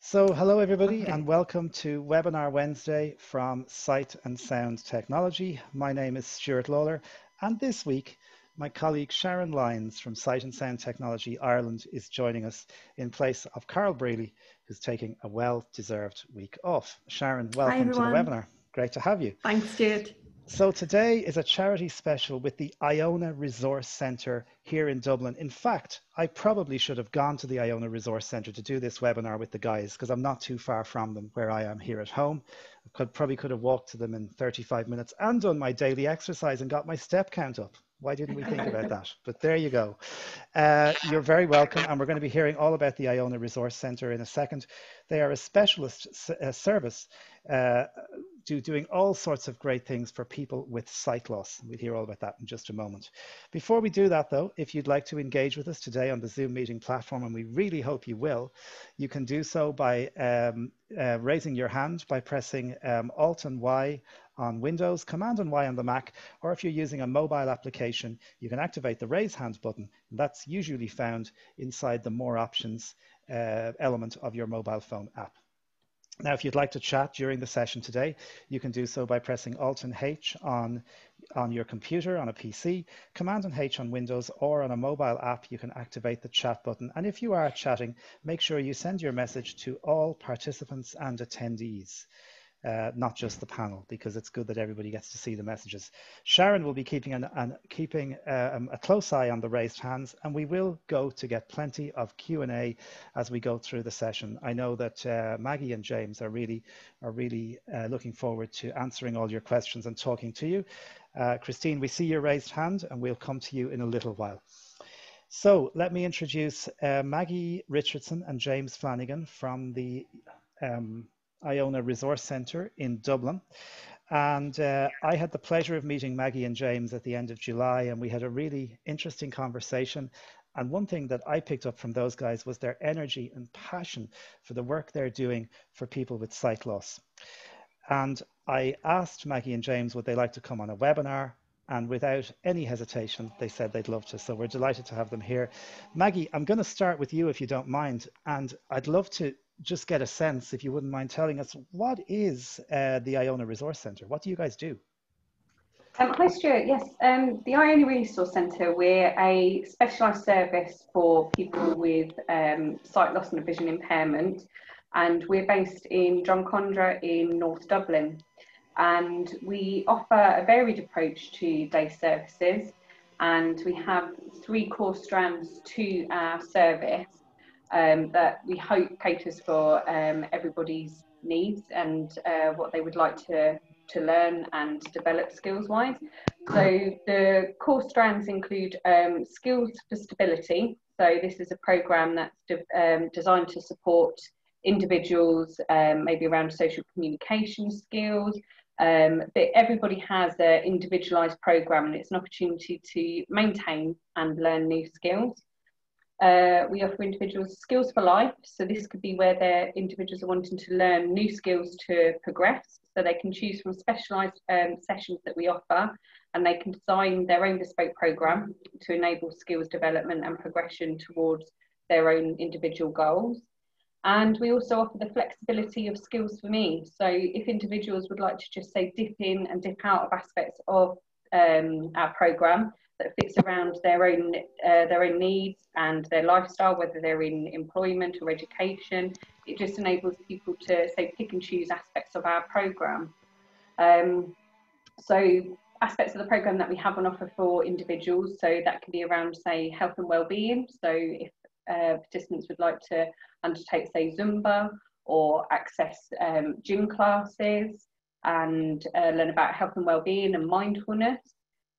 So hello everybody Okay. and welcome to Webinar Wednesday from Sight and Sound Technology. My name is Stuart Lawler and this week my colleague Sharon Lyons from Sight and Sound Technology Ireland is joining us in place of Carl Brealey, who's taking a well-deserved week off. Sharon, Hi, welcome to the everyone. webinar. Great to have you. Thanks, Stuart. So today is a charity special with the Iona Resource Centre here in Dublin. In fact, I probably should have gone to the Iona Resource Centre to do this webinar with the guys because I'm not too far from them where I am here at home. I probably could have walked to them in 35 minutes and done my daily exercise and got my step count up. Why didn't we think about that? But there you go. You're very welcome, and we're going to be hearing all about the Iona Resource Centre in a second. They are a specialist service uh, doing all sorts of great things for people with sight loss. We'll hear all about that in just a moment. Before we do that, though, if you'd like to engage with us today on the Zoom meeting platform, and we really hope you will, you can do so by raising your hand by pressing Alt and Y on Windows, Command and Y on the Mac, or if you're using a mobile application, you can activate the raise hand button. And that's usually found inside the More Options element of your mobile phone app. Now, if you'd like to chat during the session today, you can do so by pressing Alt and H on your computer, on a PC, Command and H on Windows, or on a mobile app, you can activate the chat button. And if you are chatting, make sure you send your message to all participants and attendees. Not just the panel, because it's good that everybody gets to see the messages. Sharon will be keeping a close eye on the raised hands, and we will go to get plenty of Q&A as we go through the session. I know that Maggie and James are really looking forward to answering all your questions and talking to you. Christine, we see your raised hand, and we'll come to you in a little while. So let me introduce Maggie Richardson and James Flanagan from the Iona Resource Centre in Dublin. And I had the pleasure of meeting Maggie and James at the end of July, and we had a really interesting conversation. And one thing that I picked up from those guys was their energy and passion for the work they're doing for people with sight loss. And I asked Maggie and James, would they like to come on a webinar? And without any hesitation, they said they'd love to. So we're delighted to have them here. Maggie, I'm going to start with you if you don't mind. And I'd love to just get a sense, if you wouldn't mind telling us, what is the Iona Resource Centre? What do you guys do? Hi Stuart, yes, the Iona Resource Centre, we're a specialised service for people with sight loss and vision impairment, and we're based in Drumcondra in North Dublin, and we offer a varied approach to day services, and we have three core strands to our service that we hope caters for everybody's needs and what they would like to learn and develop skills wise. So the core strands include skills for stability. So this is a program that's designed to support individuals maybe around social communication skills, but everybody has an individualized program, and it's an opportunity to maintain and learn new skills. We offer individuals skills for life. So this could be where their individuals are wanting to learn new skills to progress. So they can choose from specialised sessions that we offer, and they can design their own bespoke programme to enable skills development and progression towards their own individual goals. And we also offer the flexibility of skills for me. So if individuals would like to just say dip in and dip out of aspects of our programme that fits around their own needs and their lifestyle, whether they're in employment or education, it just enables people to say pick and choose aspects of our programme. So aspects of the programme that we have on offer for individuals, so that can be around say health and well-being. So if participants would like to undertake say Zumba or access gym classes and learn about health and well-being and mindfulness.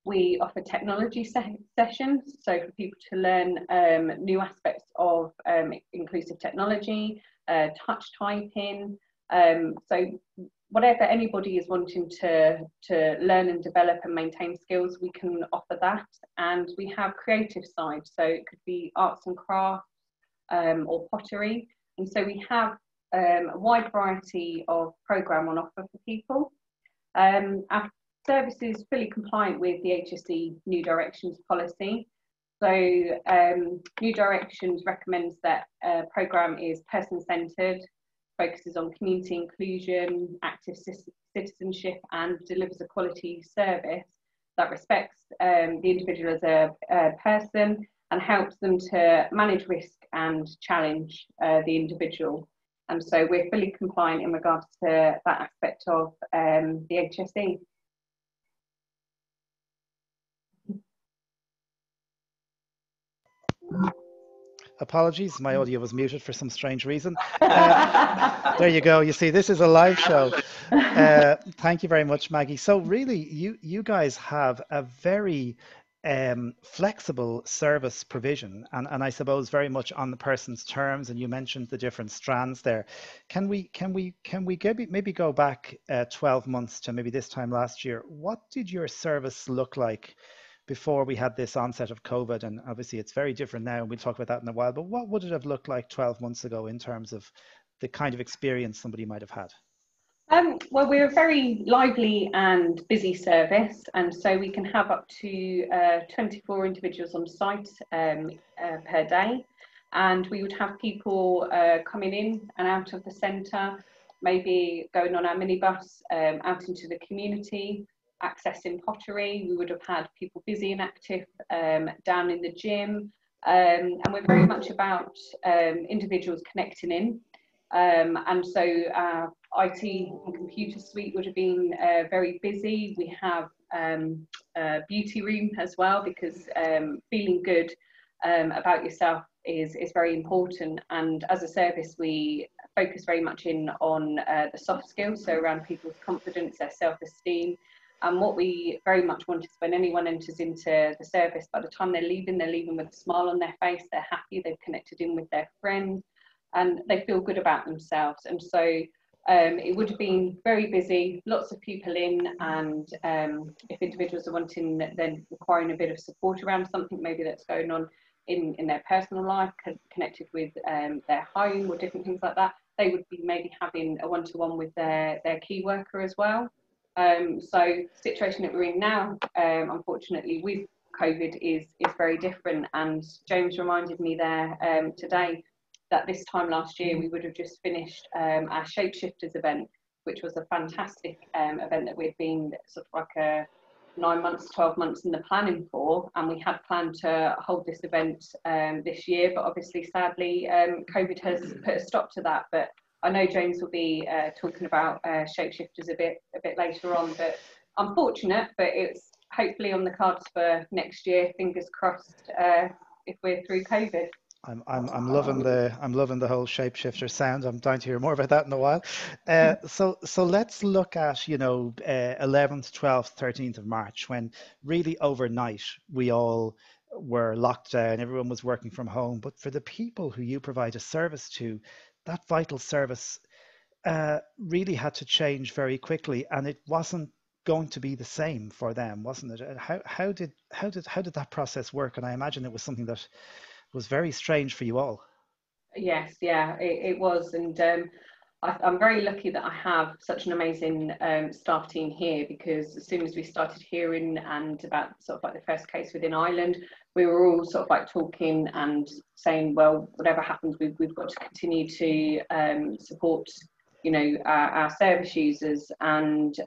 We offer technology sessions, so for people to learn new aspects of inclusive technology, touch typing. So whatever anybody is wanting to learn and develop and maintain skills, we can offer that. And we have creative side, so it could be arts and crafts or pottery. And so we have a wide variety of programme on offer for people. Our service is fully compliant with the HSE New Directions policy. So New Directions recommends that a programme is person-centred, focuses on community inclusion, active citizenship, and delivers a quality service that respects the individual as a person and helps them to manage risk and challenge the individual. And so we're fully compliant in regards to that aspect of the HSE. Apologies, my audio was muted for some strange reason. There you go. You see, this is a live show. Thank you very much, Maggie. So really, you guys have a very flexible service provision, and I suppose very much on the person's terms. And you mentioned the different strands there. Can we maybe go back 12 months to maybe this time last year? What did your service look like before we had this onset of COVID? And obviously it's very different now, and we'll talk about that in a while, but what would it have looked like 12 months ago in terms of the kind of experience somebody might have had? Well, we're a very lively and busy service, and so we can have up to 24 individuals on site per day, and we would have people coming in and out of the centre, maybe going on our minibus out into the community, accessing pottery. We would have had people busy and active down in the gym, and we're very much about individuals connecting in. And so our IT and computer suite would have been very busy. We have a beauty room as well, because feeling good about yourself is very important. And as a service, we focus very much in on the soft skills, so around people's confidence, their self-esteem. And what we very much want is when anyone enters into the service, by the time they're leaving with a smile on their face, they're happy, they've connected in with their friends, and they feel good about themselves. And so it would have been very busy, lots of people in, and if individuals are wanting, then requiring a bit of support around something maybe that's going on in their personal life, connected with their home or different things like that, they would be maybe having a one-to-one with their key worker as well. So the situation that we're in now, unfortunately, with COVID is very different. And James reminded me there today that this time last year we would have just finished our Shapeshifters event, which was a fantastic event that we'd been sort of like 9 months, 12 months in the planning for, and we had planned to hold this event this year, but obviously sadly COVID has put a stop to that. But I know James will be talking about Shapeshifters a bit later on, but unfortunate, but it's hopefully on the cards for next year, fingers crossed, if we're through COVID. I'm loving the whole shapeshifter sound. I'm dying to hear more about that in a while. So let's look at 11th, 12th, 13th of March, when really overnight we all were locked down, everyone was working from home. But for the people who you provide a service to, that vital service really had to change very quickly, and it wasn't going to be the same for them, wasn't it? How did that process work? And I imagine it was something that was very strange for you all. Yes, yeah, it was, and I'm very lucky that I have such an amazing staff team here, because as soon as we started hearing and about sort of like the first case within Ireland, we were all sort of like talking and saying, well, whatever happens, we've got to continue to support, our service users. And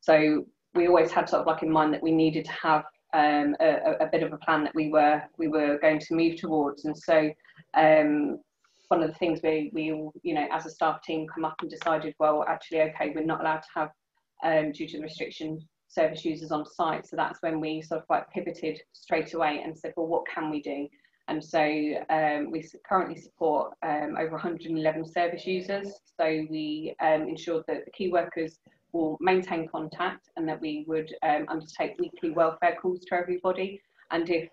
so we always had sort of like in mind that we needed to have a bit of a plan that we were going to move towards. And so one of the things we all, as a staff team, come up and decided, well, actually, okay, we're not allowed to have, due to the restriction, service users on site. So that's when we sort of like pivoted straight away and said, well, what can we do? And so we currently support over 111 service users. So we ensured that the key workers will maintain contact, and that we would undertake weekly welfare calls to everybody. And if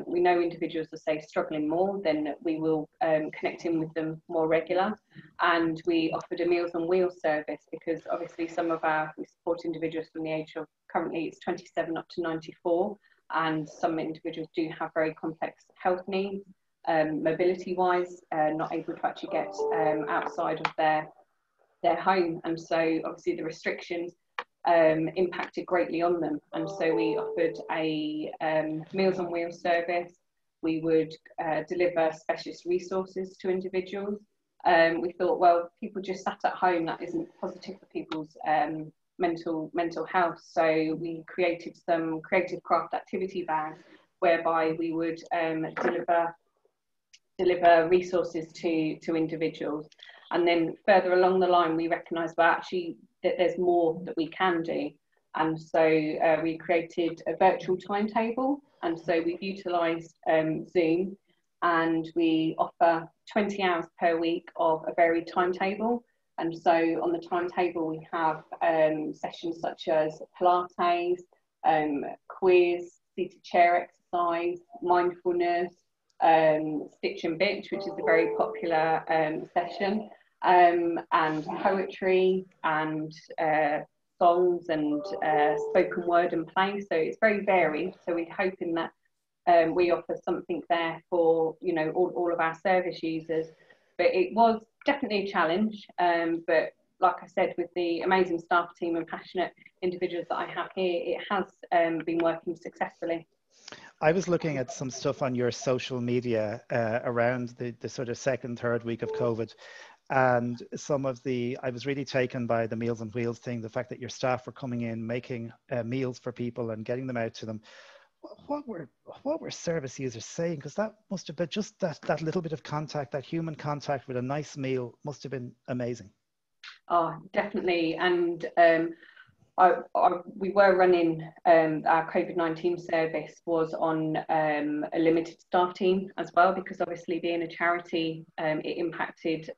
we know individuals are, say, struggling more, then we will connect in with them more regular. And we offered a Meals on Wheels service, because obviously we support individuals from the age of, currently it's 27 up to 94, and some individuals do have very complex health needs, mobility-wise, not able to actually get outside of their home. And so obviously the restrictions impacted greatly on them, and so we offered a Meals on Wheels service. We would deliver specialist resources to individuals, we thought, well, people just sat at home, that isn't positive for people's mental health. So we created some creative craft activity bags whereby we would deliver resources to individuals. And then further along the line, we recognised, well, actually, that there's more that we can do. And so we created a virtual timetable. And so we've utilised Zoom, and we offer 20 hours per week of a varied timetable. And so on the timetable, we have sessions such as Pilates, quiz, seated chair exercise, mindfulness, stitch and bitch, which is a very popular session, and poetry and songs and spoken word and play. So it's very varied. So we're hoping that we offer something there for, you know, all of our service users. But it was definitely a challenge. But like I said, with the amazing staff team and passionate individuals that I have here, it has been working successfully. I was looking at some stuff on your social media around the sort of second, third week of COVID. And some of I was really taken by the Meals on Wheels thing, the fact that your staff were coming in, making meals for people and getting them out to them. What were service users saying? Because that must have been just that little bit of contact, that human contact with a nice meal must have been amazing. Oh, definitely. And we were running our COVID-19 service was on a limited staff team as well, because obviously being a charity, it impacted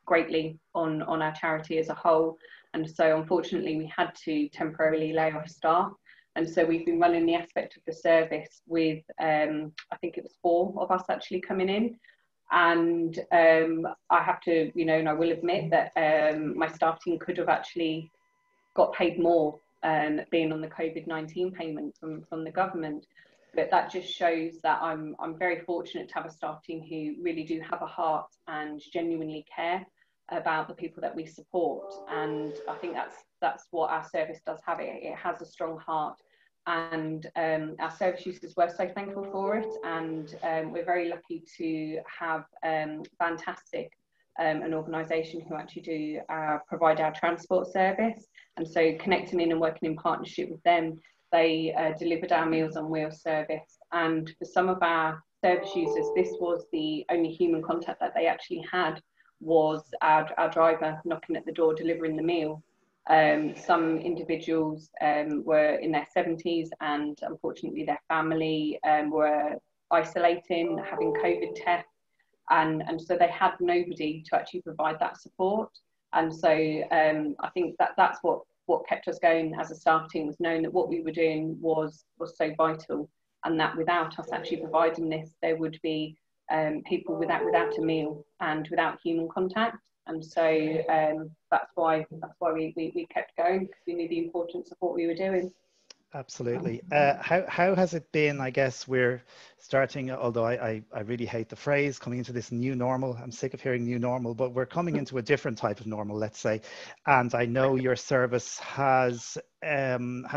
greatly on our charity as a whole. And so unfortunately we had to temporarily lay off staff. And so we've been running the aspect of the service with, I think it was 4 of us actually coming in. And I have to, you know, and I will admit that my staff team could have actually got paid more being on the COVID-19 payment from the government. But that just shows that I'm very fortunate to have a staff team who really do have a heart and genuinely care about the people that we support. And I think that's what our service does have. It has a strong heart, and our service users were so thankful for it. And we're very lucky to have fantastic an organisation who actually do provide our transport service. And so connecting in and working in partnership with them, they delivered our Meals on Wheels service. And for some of our service users, this was the only human contact that they actually had, was our driver knocking at the door, delivering the meal. Some individuals were in their 70s, and unfortunately their family were isolating, having COVID tests. And so they had nobody to actually provide that support. And so I think that's what kept us going as a staff team, was knowing that what we were doing was so vital, and that without us actually providing this, there would be people without a meal and without human contact. And so that's why we kept going, because we knew the importance of what we were doing. Absolutely. How has it been? I guess we're starting, although I really hate the phrase, coming into this new normal. I'm sick of hearing new normal, but we're coming into a different type of normal, let's say. And I know your service has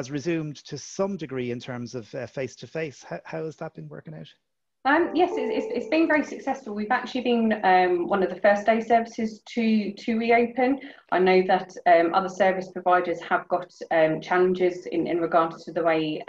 resumed to some degree in terms of face-to-face. How has that been working out? Yes, it's been very successful. We've actually been one of the first day services to reopen. I know that other service providers have got challenges in regards to the way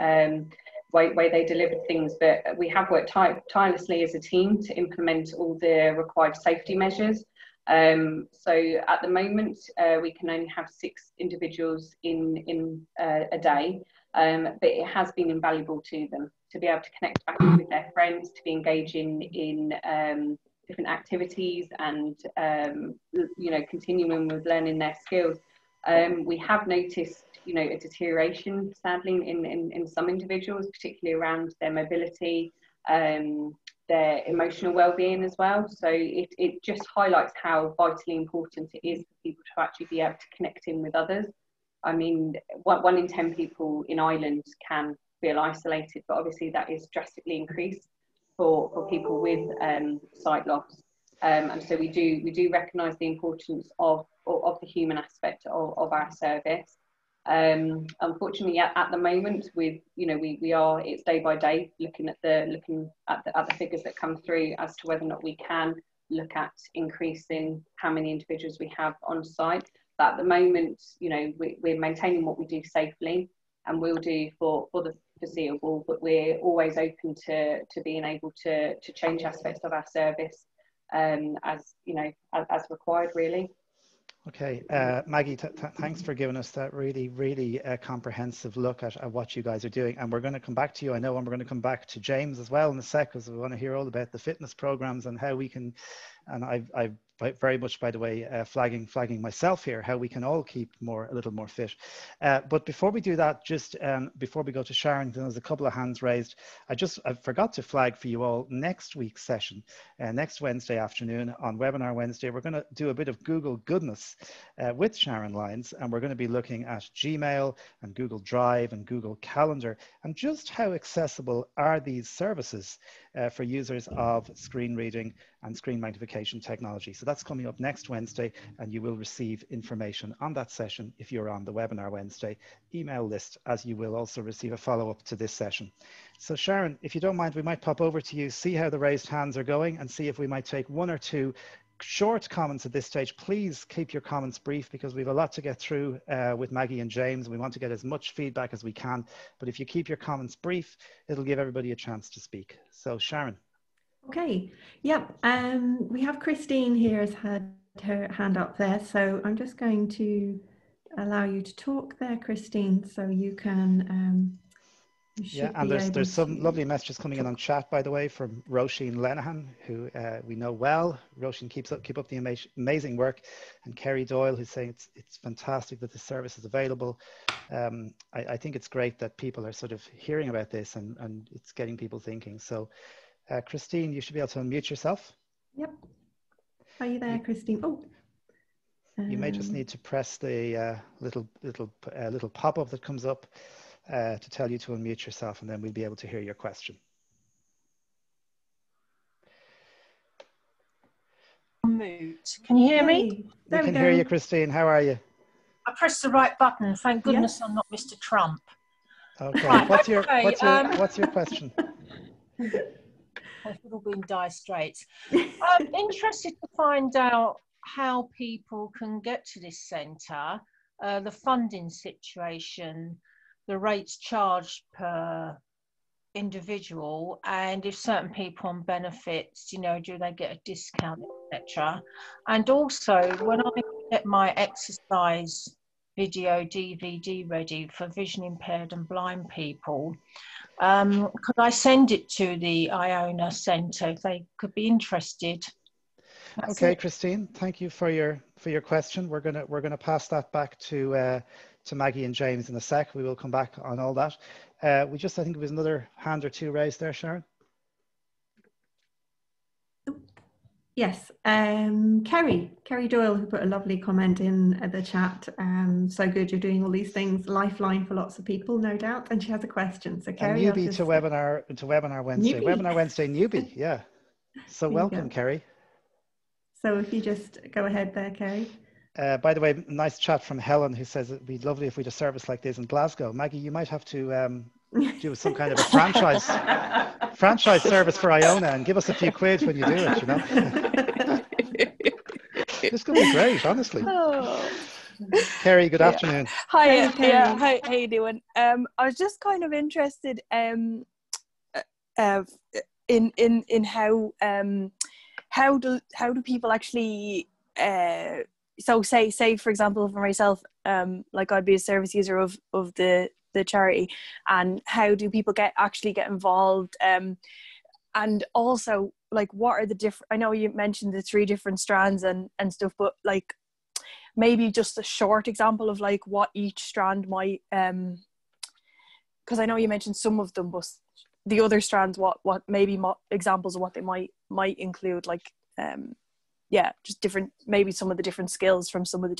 they delivered things, but we have worked tirelessly as a team to implement all the required safety measures. So at the moment, we can only have 6 individuals in a day, but it has been invaluable to them to be able to connect back with their friends, to be engaging in different activities, and you know, continuing with learning their skills. We have noticed, you know, a deterioration, sadly, in some individuals, particularly around their mobility, their emotional well-being as well. So it just highlights how vitally important it is for people to actually be able to connect in with others. I mean, 1 in 10 people in Ireland can feel isolated, but obviously that is drastically increased for people with sight loss. And so we do recognise the importance of the human aspect of our service. Unfortunately, at the moment, we are, it's day by day, looking at the figures that come through as to whether or not we can look at increasing how many individuals we have on site. But at the moment, you know, we're maintaining what we do safely, and we'll do for the foreseeable, but we're always open to being able to change aspects of our service as, you know, as required, really. Okay, Maggie, thanks for giving us that really comprehensive look at what you guys are doing. And we're going to come back to you, I know, and we're going to come back to James as well in a sec, because we want to hear all about the fitness programs and how we can, and I've very much, by the way, flagging myself here, how we can all keep a little more fit. But before we do that, just before we go to Sharon, there's a couple of hands raised. I forgot to flag for you all next week's session, next Wednesday afternoon on Webinar Wednesday. We're going to do a bit of Google goodness with Sharon Lyons, and we're going to be looking at Gmail and Google Drive and Google Calendar, and just how accessible are these services for users of screen reading and screen magnification technology. So that's coming up next Wednesday, and you will receive information on that session if you're on the Webinar Wednesday email list, as you will also receive a follow-up to this session. So Sharon, if you don't mind, we might pop over to you, see how the raised hands are going, and see if we might take one or two short comments at this stage. Please keep your comments brief, because we have a lot to get through with Maggie and James. We want to get as much feedback as we can, but if you keep your comments brief, it'll give everybody a chance to speak. So Sharon. Okay, yep. We have Christine here has had her hand up there, so I'm just going to allow you to talk there, Christine, so you can yeah, and there's some lovely messages coming in on chat, by the way, from Roisin Lenihan, who we know well. Roisin, keep up the amazing work, and Kerry Doyle, who's saying it's fantastic that this service is available. I think it's great that people are sort of hearing about this, and it's getting people thinking. So Christine, you should be able to unmute yourself. Yep. Are you there, Christine? Oh. You may just need to press the little pop-up that comes up to tell you to unmute yourself, and then we'll be able to hear your question. Mute. Can you hear me? We can hear you, Christine. How are you? I pressed the right button. Thank goodness I'm not Mr. Trump. Okay. Right, what's your question? I've all been dire straits. I'm interested to find out how people can get to this centre, the funding situation, the rates charged per individual, and if certain people on benefits, you know, do they get a discount, etc. And also, when I get my exercise video DVD ready for vision impaired and blind people, could I send it to the Iona Centre if they could be interested? Okay, Christine, thank you for your question. We're gonna pass that back to Maggie and James in a sec. We will come back on all that. I think there was another hand or two raised there, Sharon. Yes, Kerry Doyle, who put a lovely comment in the chat. So good, you're doing all these things. Lifeline for lots of people, no doubt. And she has a question. So Kerry, a newbie to Webinar Wednesday. Newbie. Webinar Wednesday newbie, yeah. So welcome, Kerry. So if you just go ahead there, Kerry. By the way, nice chat from Helen, who says it'd be lovely if we had a service like this in Glasgow. Maggie, you might have to do some kind of a franchise service for Iona and give us a few quid when you do it, you know. This could be great, honestly. Oh. Kerry, good afternoon. Hi, how you doing? I was just kind of interested in how do people actually so say for example for myself, like I'd be a service user of the charity, and how do people actually get involved, and also like what are the different, I know you mentioned the 3 different strands and stuff, but like maybe just a short example of like what each strand might, because I know you mentioned some of them, but the other strands, what maybe examples of what they might include, like yeah, just different, maybe some of the different skills from some of the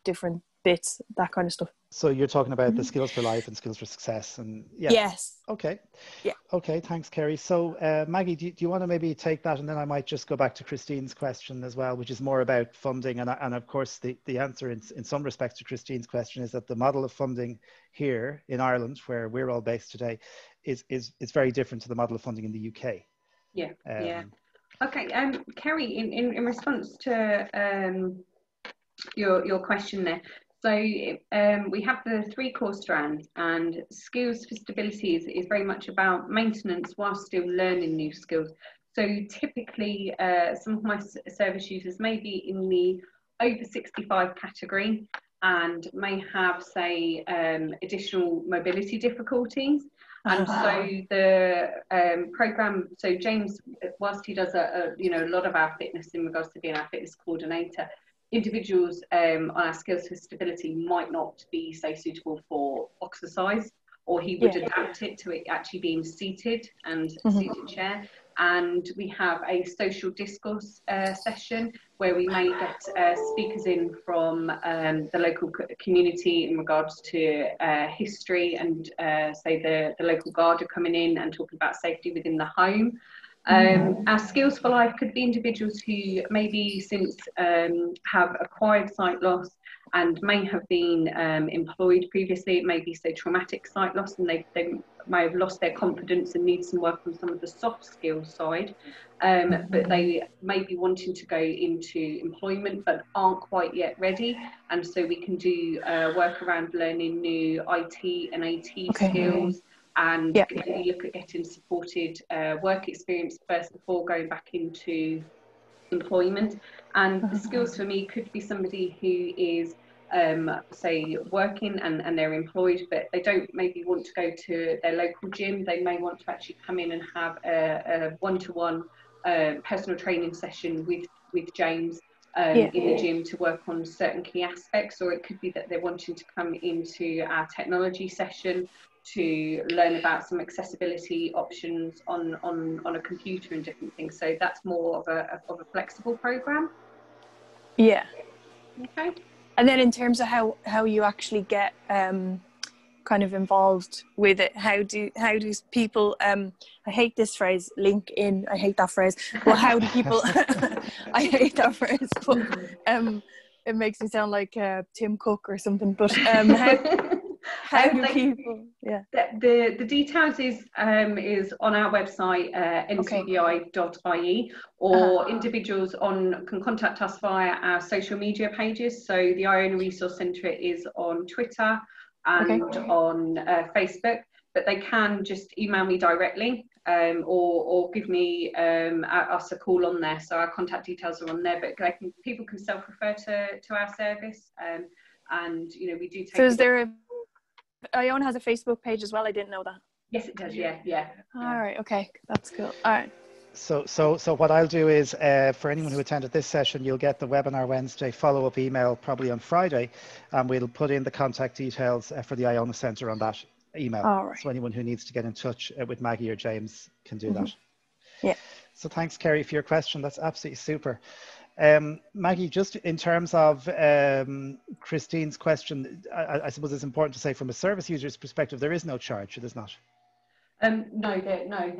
different bits, that kind of stuff. So you're talking about the skills for life and skills for success, and yeah. Yes. Okay. Yeah. Okay, thanks, Kerry. So Maggie, do you want to maybe take that, and then I might just go back to Christine's question as well, which is more about funding, and of course the answer in some respects to Christine's question is that the model of funding here in Ireland, where we're all based today, is very different to the model of funding in the UK. Yeah. Yeah. Okay, Kerry, in response to your question there, so we have the 3 core strands, and skills for stability is very much about maintenance while still learning new skills. So typically, some of my service users may be in the over 65 category and may have, say, additional mobility difficulties. And so the program, so James, whilst he does a lot of our fitness in regards to being our fitness coordinator, individuals on our skills for stability might not be, say, suitable for exercise, or he would adapt it to it actually being seated and seated chair. And we have a social discourse session where we may get speakers in from the local community in regards to history, and say the local guard are coming in and talking about safety within the home. Our skills for life could be individuals who maybe since have acquired sight loss and may have been employed previously. It may be, say, traumatic sight loss, and they may have lost their confidence and need some work on some of the soft skills side, but they may be wanting to go into employment but aren't quite yet ready, and so we can do work around learning new IT and AT skills, and maybe look at getting supported work experience first before going back into employment. And the skills for me could be somebody who is say working and they're employed, but they don't maybe want to go to their local gym. They may want to actually come in and have a one-to-one personal training session with James in the gym to work on certain key aspects, or it could be that they're wanting to come into our technology session to learn about some accessibility options on a computer and different things. So that's more of a flexible program. Yeah. Okay. And then in terms of how you actually get kind of involved with it, how do people I hate this phrase, link in, I hate that phrase, but how do people I hate that phrase, but it makes me sound like Tim Cook or something, but how do people the details is on our website, ncbi.ie, or individuals can contact us via our social media pages. So the Iona Resource Centre is on Twitter and on Facebook, but they can just email me directly or give me us a call on there. So our contact details are on there, but people can self-refer to our service, and we do take. So is there Iona has a Facebook page as well? I didn't know that. Yes, it does. Yeah. All right. Okay, that's cool. All right. So what I'll do is, for anyone who attended this session, you'll get the webinar Wednesday follow-up email probably on Friday, and we'll put in the contact details for the Iona Centre on that email. All right. So anyone who needs to get in touch with Maggie or James can do that. Yeah. So thanks, Kerry, for your question. That's absolutely super. Maggie, just in terms of Christine's question, I suppose it's important to say from a service user's perspective, there is no charge, there's not. No,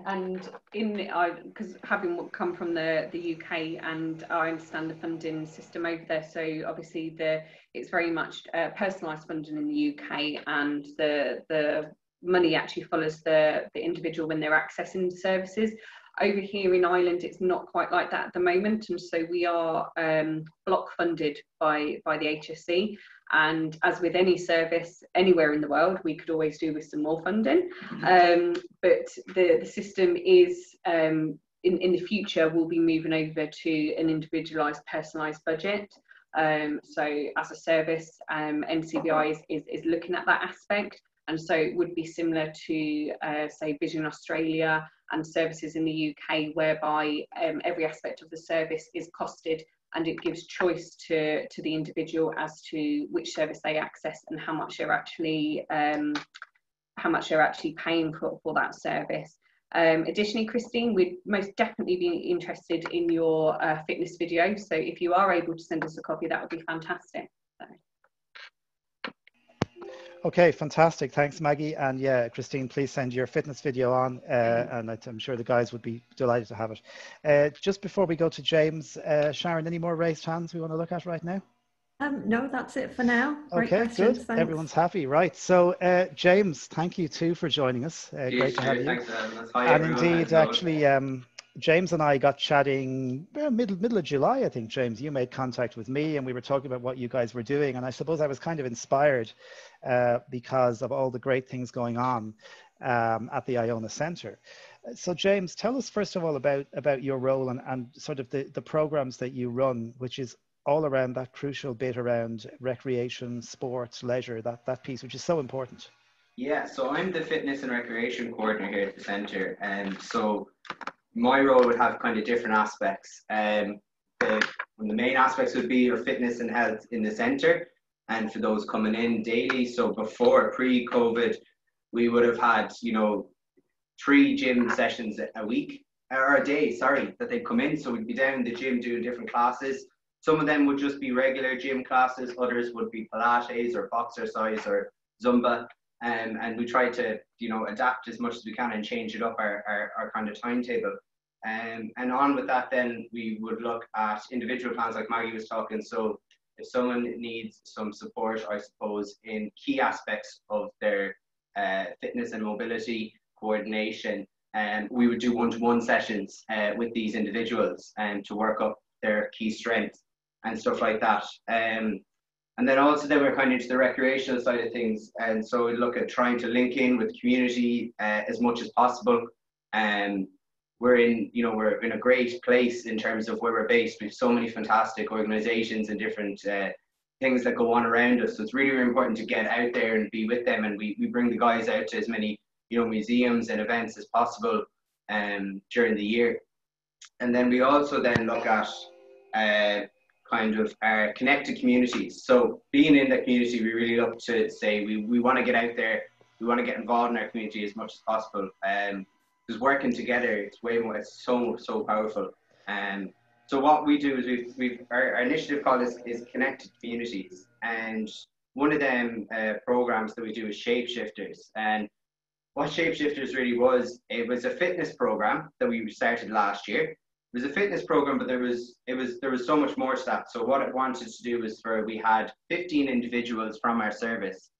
and because having come from the UK, and I understand the funding system over there, so obviously it's very much personalised funding in the UK, and the money actually follows the individual when they're accessing the services. Over here in Ireland, it's not quite like that at the moment, and so we are block funded by the HSE. And as with any service anywhere in the world, we could always do with some more funding. But the system is, in the future, will be moving over to an individualised, personalised budget. So as a service, NCBI is looking at that aspect. And so it would be similar to, say, Vision Australia and services in the UK, whereby every aspect of the service is costed, and it gives choice to the individual as to which service they access and how much they're actually paying for that service. Additionally, Christine, we'd most definitely be interested in your fitness video. So if you are able to send us a copy, that would be fantastic. Okay, fantastic. Thanks, Maggie. And yeah, Christine, please send your fitness video on, and I'm sure the guys would be delighted to have it. Just before we go to James, Sharon, any more raised hands we want to look at right now? No, that's it for now. Great okay, questions, good. thanks. Everyone's happy, right? So, James, thank you too for joining us. Great to have you. Thanks, and indeed, actually, James and I got chatting middle of July, I think. James, you made contact with me and we were talking about what you guys were doing. And I suppose I was kind of inspired because of all the great things going on at the Iona Centre. So James, tell us first of all about your role and sort of the programs that you run, which is all around that crucial bit around recreation, sports, leisure, that piece, which is so important. Yeah, so I'm the fitness and recreation coordinator here at the centre, and so my role would have kind of different aspects. The main aspects would be your fitness and health in the centre, and for those coming in daily. So before, pre-COVID, we would have had, 3 gym sessions a week, or a day, sorry, that they'd come in. So we'd be down in the gym doing different classes. Some of them would just be regular gym classes, others would be Pilates or Boxercise or Zumba. And we try to, adapt as much as we can and change it up our kind of timetable. And on with that, then we would look at individual plans like Maggie was talking. So if someone needs some support, I suppose, in key aspects of their fitness and mobility coordination, we would do one-to-one sessions with these individuals to work up their key strengths and stuff like that. And then also we're kind of into the recreational side of things. And so we look at trying to link in with the community as much as possible. And we're in a great place in terms of where we're based. We have so many fantastic organizations and different things that go on around us. So it's really, really important to get out there and be with them. And we bring the guys out to as many, museums and events as possible during the year. And then we also then look at kind of connected communities. So being in the community, we really look to say we want to get out there, we want to get involved in our community as much as possible. Because working together, it's way more, it's so powerful. So what we do is our initiative called is Connected Communities, and one of them programs that we do is Shapeshifters. And what Shapeshifters really was, it was a fitness program that we started last year. It was a fitness program, but there was so much more to that. So what it wanted to do was we had 15 individuals from our service,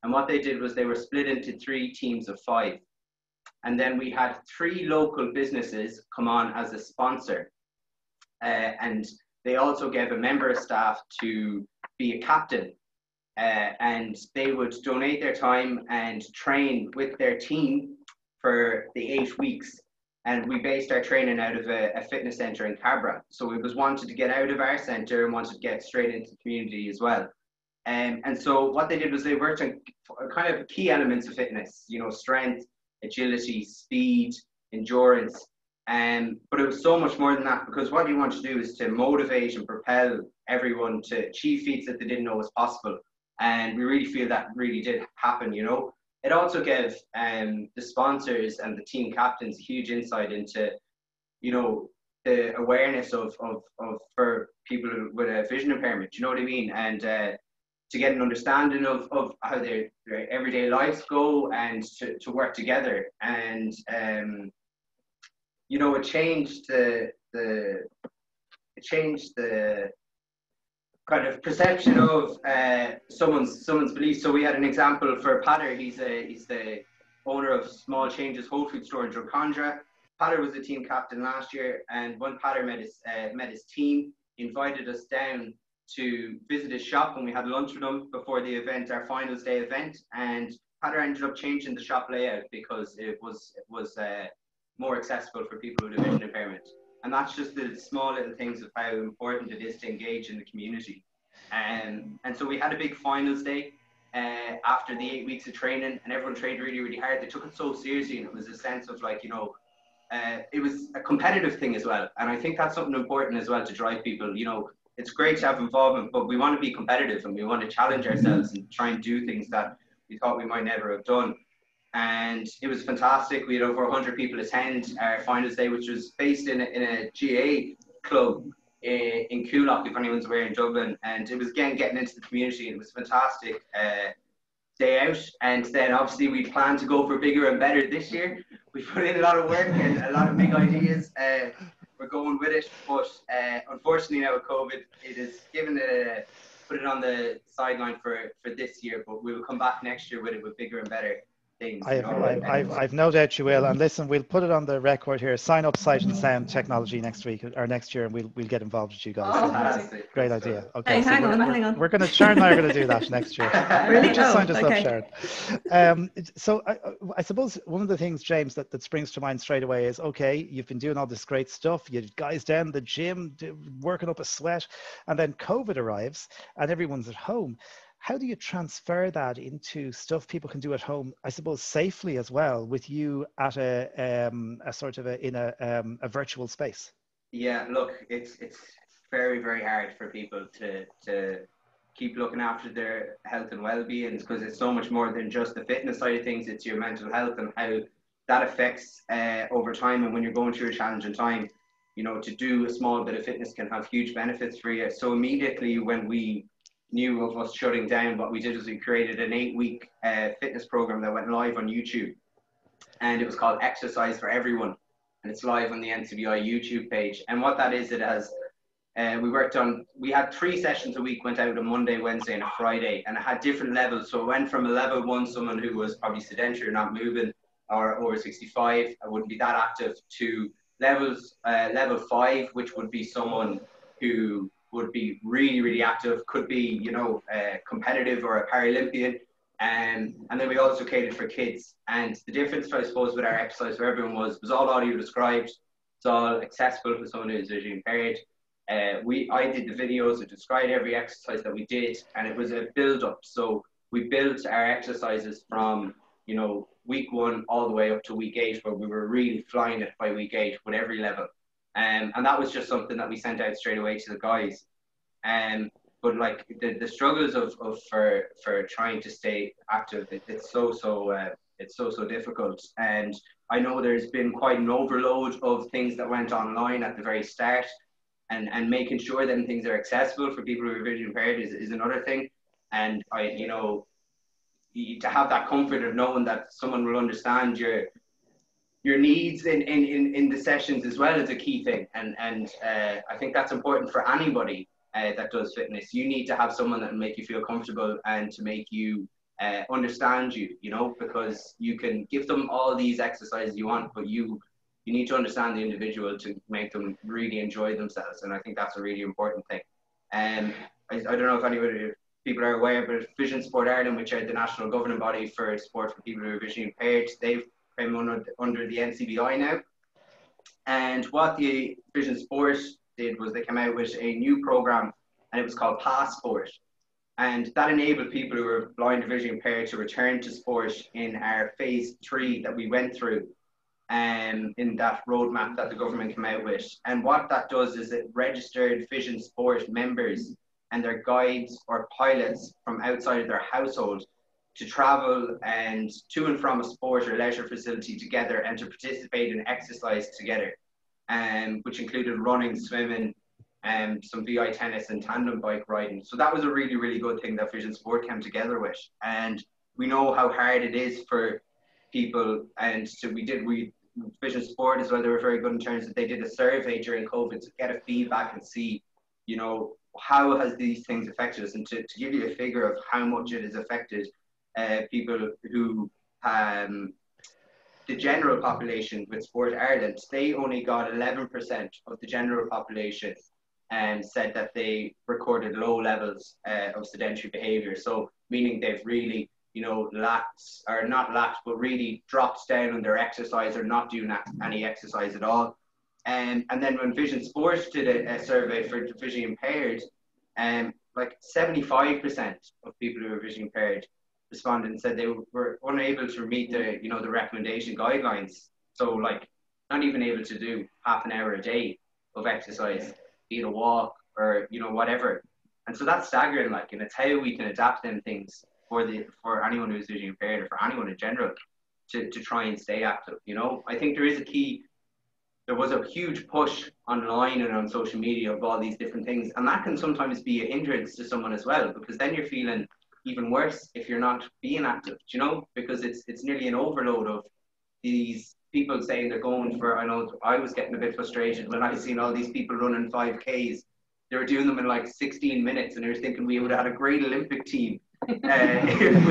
and what they did was they were split into 3 teams of 5, and then we had 3 local businesses come on as a sponsor, and they also gave a member of staff to be a captain, and they would donate their time and train with their team for the 8 weeks. And we based our training out of a fitness centre in Cabra. So it was wanted to get out of our centre and wanted to get straight into the community as well. And so what they did was they worked on kind of key elements of fitness, strength, agility, speed, endurance. But it was so much more than that, because what you want to do is to motivate and propel everyone to achieve feats that they didn't know was possible. And we really feel that really did happen, It also gave the sponsors and the team captains a huge insight into, the awareness of for people with a vision impairment. Do you know what I mean? And to get an understanding of how their everyday lives go and to work together. And it changed the kind of perception of someone's beliefs. So we had an example for Patter. He's the owner of Small Changes Whole Food Store in Drumcondra. Patter was the team captain last year, and when Patter met his team, he invited us down to visit his shop, and we had lunch with him before the event, our finals day event. And Patter ended up changing the shop layout because it was more accessible for people with a vision impairment. And that's just the small little things of how important it is to engage in the community. And so we had a big finals day after the 8 weeks of training, and everyone trained really, really hard. They took it so seriously, and it was a sense of it was a competitive thing as well. And I think that's something important as well to drive people. It's great to have involvement, but we want to be competitive and we want to challenge ourselves and try and do things that we thought we might never have done. And it was fantastic. We had over 100 people attend our finals day, which was based in a GA club in Coolock, if anyone's aware, in Dublin. And it was again getting into the community, and it was a fantastic day out. And then obviously we plan to go for bigger and better this year. We put in a lot of work and a lot of big ideas. We're going with it, but unfortunately now with COVID, it has put it on the sideline for this year. But we will come back next year with it with bigger and better. things. I've no doubt you will. And listen, we'll put it on the record here. Sign up Sight and Sound Technology next week or next year, and we'll get involved with you guys. Fantastic. Great idea. Okay, hey, so hang on. We're going to Sharon and I are going to do that next year. Really? Just signed us okay. up, Sharon. So I suppose one of the things, James, that springs to mind straight away is, okay, you've been doing all this great stuff. You guys down the gym, working up a sweat, and then COVID arrives and everyone's at home. How do you transfer that into stuff people can do at home, I suppose, safely as well, with you at a sort of in a virtual space? Yeah, look, it's very, very hard for people to keep looking after their health and well-being, because it's so much more than just the fitness side of things. It's your mental health and how that affects over time. And when you're going through a challenging time, you know, to do a small bit of fitness can have huge benefits for you. So immediately when we knew of us shutting down, what we did was we created an 8-week fitness program that went live on YouTube, and it was called Exercise for Everyone, and it's live on the NCBI YouTube page. And what that is, it has we had 3 sessions a week, went out on Monday, Wednesday and a Friday, and it had different levels. So it went from a level 1, someone who was probably sedentary or not moving or over 65, I wouldn't be that active, to level 5, which would be someone who would be really, really active, could be, you know, competitive or a Paralympian. And then we also catered for kids. And the difference, I suppose, with our Exercise for Everyone was all audio described. It's all accessible for someone who's visually impaired. I did the videos that described every exercise that we did, and it was a build-up. So we built our exercises from, you know, week 1 all the way up to week 8, where we were really flying it by week 8 with every level. And that was just something that we sent out straight away to the guys. But like the struggles for trying to stay active, it's so difficult. And I know there's been quite an overload of things that went online at the very start, and making sure that things are accessible for people who are visually impaired is another thing. And to have that comfort of knowing that someone will understand your needs in the sessions as well is a key thing. And I think that's important for anybody that does fitness. You need to have someone that will make you feel comfortable and to make you understand you, you know, because you can give them all these exercises you want, but you need to understand the individual to make them really enjoy themselves. And I think that's a really important thing. I don't know if people are aware, but Vision Sport Ireland, which are the national governing body for sport for people who are visually impaired, they've come under the NCBI now. And what the Vision Sport did was they came out with a new program, and it was called Passport. And that enabled people who are blind or visually impaired to return to sport in our phase 3 that we went through, in that roadmap that the government came out with. And what that does is it registered Vision Sport members and their guides or pilots from outside of their household to travel and to and from a sport or leisure facility together and to participate in exercise together, which included running, swimming, some VI tennis and tandem bike riding. So that was a really, really good thing that Vision Sport came together with. And we know how hard it is for people. And so Vision Sport as well, they were very good in terms that they did a survey during COVID to get a feedback and see, you know, how has these things affected us, and to give you a figure of how much it has affected people who, the general population with Sport Ireland, they only got 11% of the general population and said that they recorded low levels of sedentary behaviour. So meaning they've really, you know, but really dropped down on their exercise or not doing any exercise at all. And then when Vision Sports did a survey for visually impaired, like 75% of people who are visually impaired responded and said they were unable to meet the, you know, the recommendation guidelines. So like not even able to do half an hour a day of exercise, be it a walk or, you know, whatever. And so that's staggering, like, and it's how we can adapt them things for anyone who's visually impaired or for anyone in general to try and stay active. You know, I think there was a huge push online and on social media of all these different things, and that can sometimes be a hindrance to someone as well, because then you're feeling even worse if you're not being active, you know, because it's nearly an overload of these people saying they're going for, I know I was getting a bit frustrated when I seen all these people running 5Ks. They were doing them in like 16 minutes, and they were thinking we would have had a great Olympic team if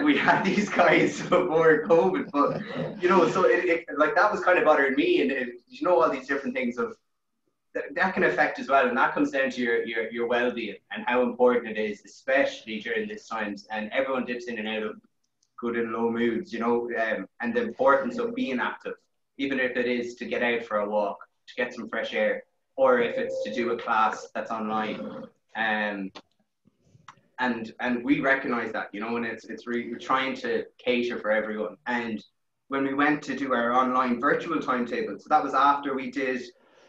we had these guys before COVID, but you know, so like that was kind of bothering me, and you know, all these different things of that can affect as well, and that comes down to your well-being and how important it is, especially during these times, and everyone dips in and out of good and low moods, you know, and the importance of being active, even if it is to get out for a walk, to get some fresh air, or if it's to do a class that's online. And we recognize that, you know, and it's really, we're trying to cater for everyone. And when we went to do our online virtual timetable, so that was after we did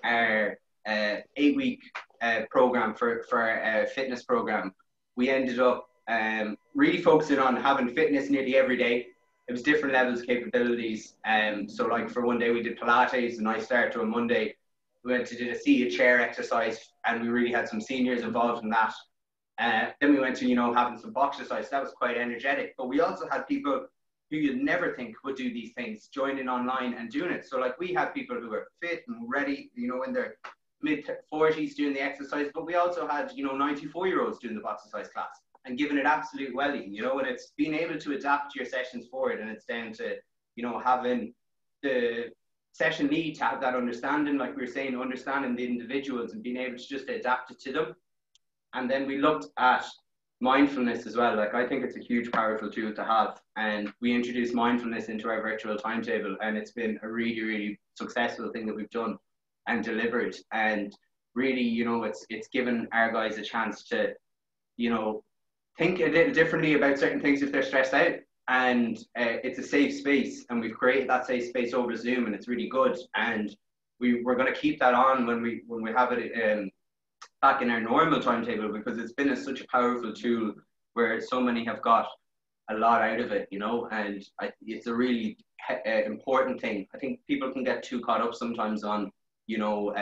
our 8-week program for our fitness program, we ended up really focusing on having fitness nearly every day. It was different levels of capabilities. So like for one day we did Pilates, a nice start to a Monday. We went to do a seated chair exercise, and we really had some seniors involved in that. Then we went to, you know, having some box exercise. That was quite energetic. But we also had people who you'd never think would do these things joining online and doing it. So like we had people who were fit and ready, you know, in their mid-40s doing the exercise. But we also had, you know, 94-year-olds doing the box exercise class and giving it absolute welling, you know, and it's being able to adapt your sessions forward. And it's down to, you know, having the session lead to have that understanding, like we were saying, understanding the individuals and being able to just adapt it to them. And then we looked at mindfulness as well. Like I think it's a huge, powerful tool to have. And we introduced mindfulness into our virtual timetable, and it's been a really, really successful thing that we've done and delivered. And really, you know, it's given our guys a chance to, you know, think a little differently about certain things if they're stressed out. And it's a safe space, and we've created that safe space over Zoom, and it's really good. And we're going to keep that on when we have it back in our normal timetable, because it's been such a powerful tool where so many have got a lot out of it, you know. And it's a really important thing. I think people can get too caught up sometimes on, you know,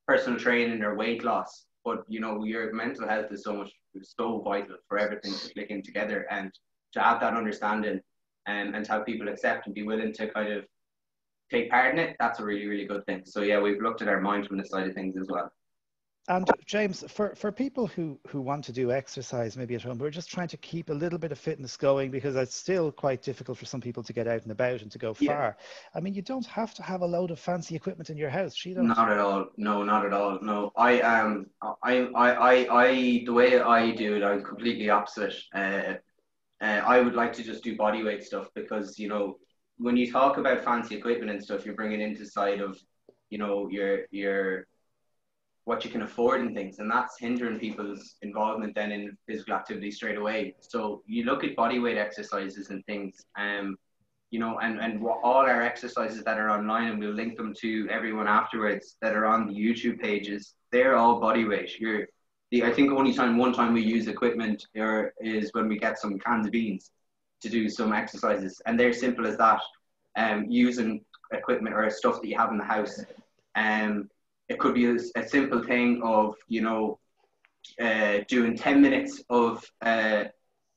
personal training or weight loss, but you know, your mental health is so vital for everything to click in together, and to have that understanding and to have people accept and be willing to kind of take part in it, that's a really, really good thing. So yeah, we've looked at our mindfulness side of things as well. And James, for people who want to do exercise maybe at home, we're just trying to keep a little bit of fitness going, because it's still quite difficult for some people to get out and about and to go far. I mean, you don't have to have a load of fancy equipment in your house. You don't. Not at all. No, not at all. No, I the way I do it, I'm completely opposite. I would like to just do body weight stuff, because, you know, when you talk about fancy equipment and stuff, you're bringing into side of, you know, your what you can afford and things, and that's hindering people's involvement then in physical activity straight away. So you look at body weight exercises and things, you know, and all our exercises that are online, and we'll link them to everyone afterwards that are on the YouTube pages, they're all body weight. I think one time we use equipment is when we get some cans of beans to do some exercises, and they're simple as that. Using equipment or stuff that you have in the house. It could be a simple thing of, you know, doing 10 minutes of an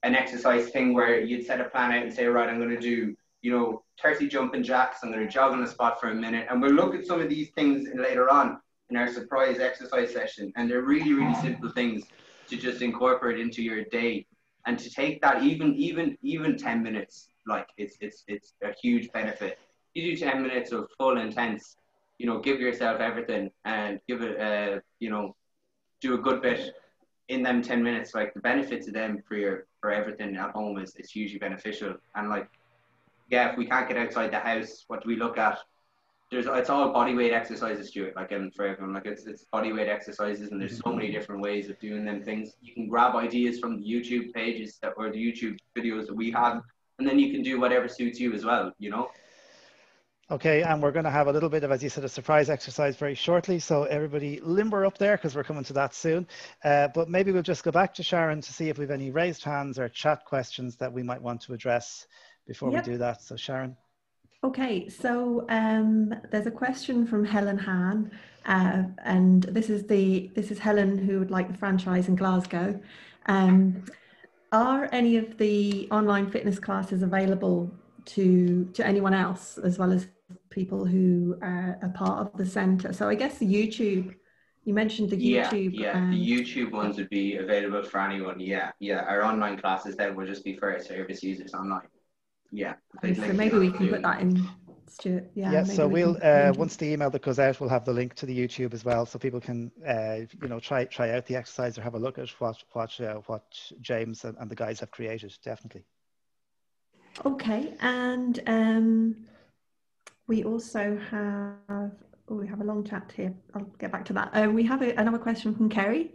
exercise thing where you'd set a plan out and say, right, I'm going to do, you know, 30 jumping jacks, I'm going to jog on the spot for a minute. And we'll look at some of these things later on in our surprise exercise session. And they're really, really simple things to just incorporate into your day. And to take that even 10 minutes, like it's a huge benefit. You do 10 minutes of full intense, you know, give yourself everything and give it, you know, do a good bit in them 10 minutes. Like the benefits of them for everything at home is hugely beneficial. And like, yeah, if we can't get outside the house, what do we look at? It's all body weight exercises, Stuart, like, and for everyone, like it's body weight exercises, and there's so many different ways of doing them things. You can grab ideas from the YouTube pages or the YouTube videos that we have, and then you can do whatever suits you as well, you know? Okay, and we're going to have a little bit of, as you said, a surprise exercise very shortly. So everybody limber up there, because we're coming to that soon. But maybe we'll just go back to Sharon to see if we have any raised hands or chat questions that we might want to address before we do that. So Sharon. Okay, so there's a question from Helen Hahn, and this is Helen, who would like the franchise in Glasgow. Are any of the online fitness classes available to anyone else, as well as people who are a part of the centre? So I guess YouTube You mentioned the YouTube. Yeah, the YouTube ones would be available for anyone. Yeah. Our online classes then will just be for our service users online. Yeah. Okay, so maybe we can put that in, Stuart. Yeah, so we'll once the email that goes out, we'll have the link to the YouTube as well, so people can you know, try out the exercise or have a look at what James and the guys have created. Definitely. Okay, and we also have, we have a long chat here. I'll get back to that. We have another question from Kerry.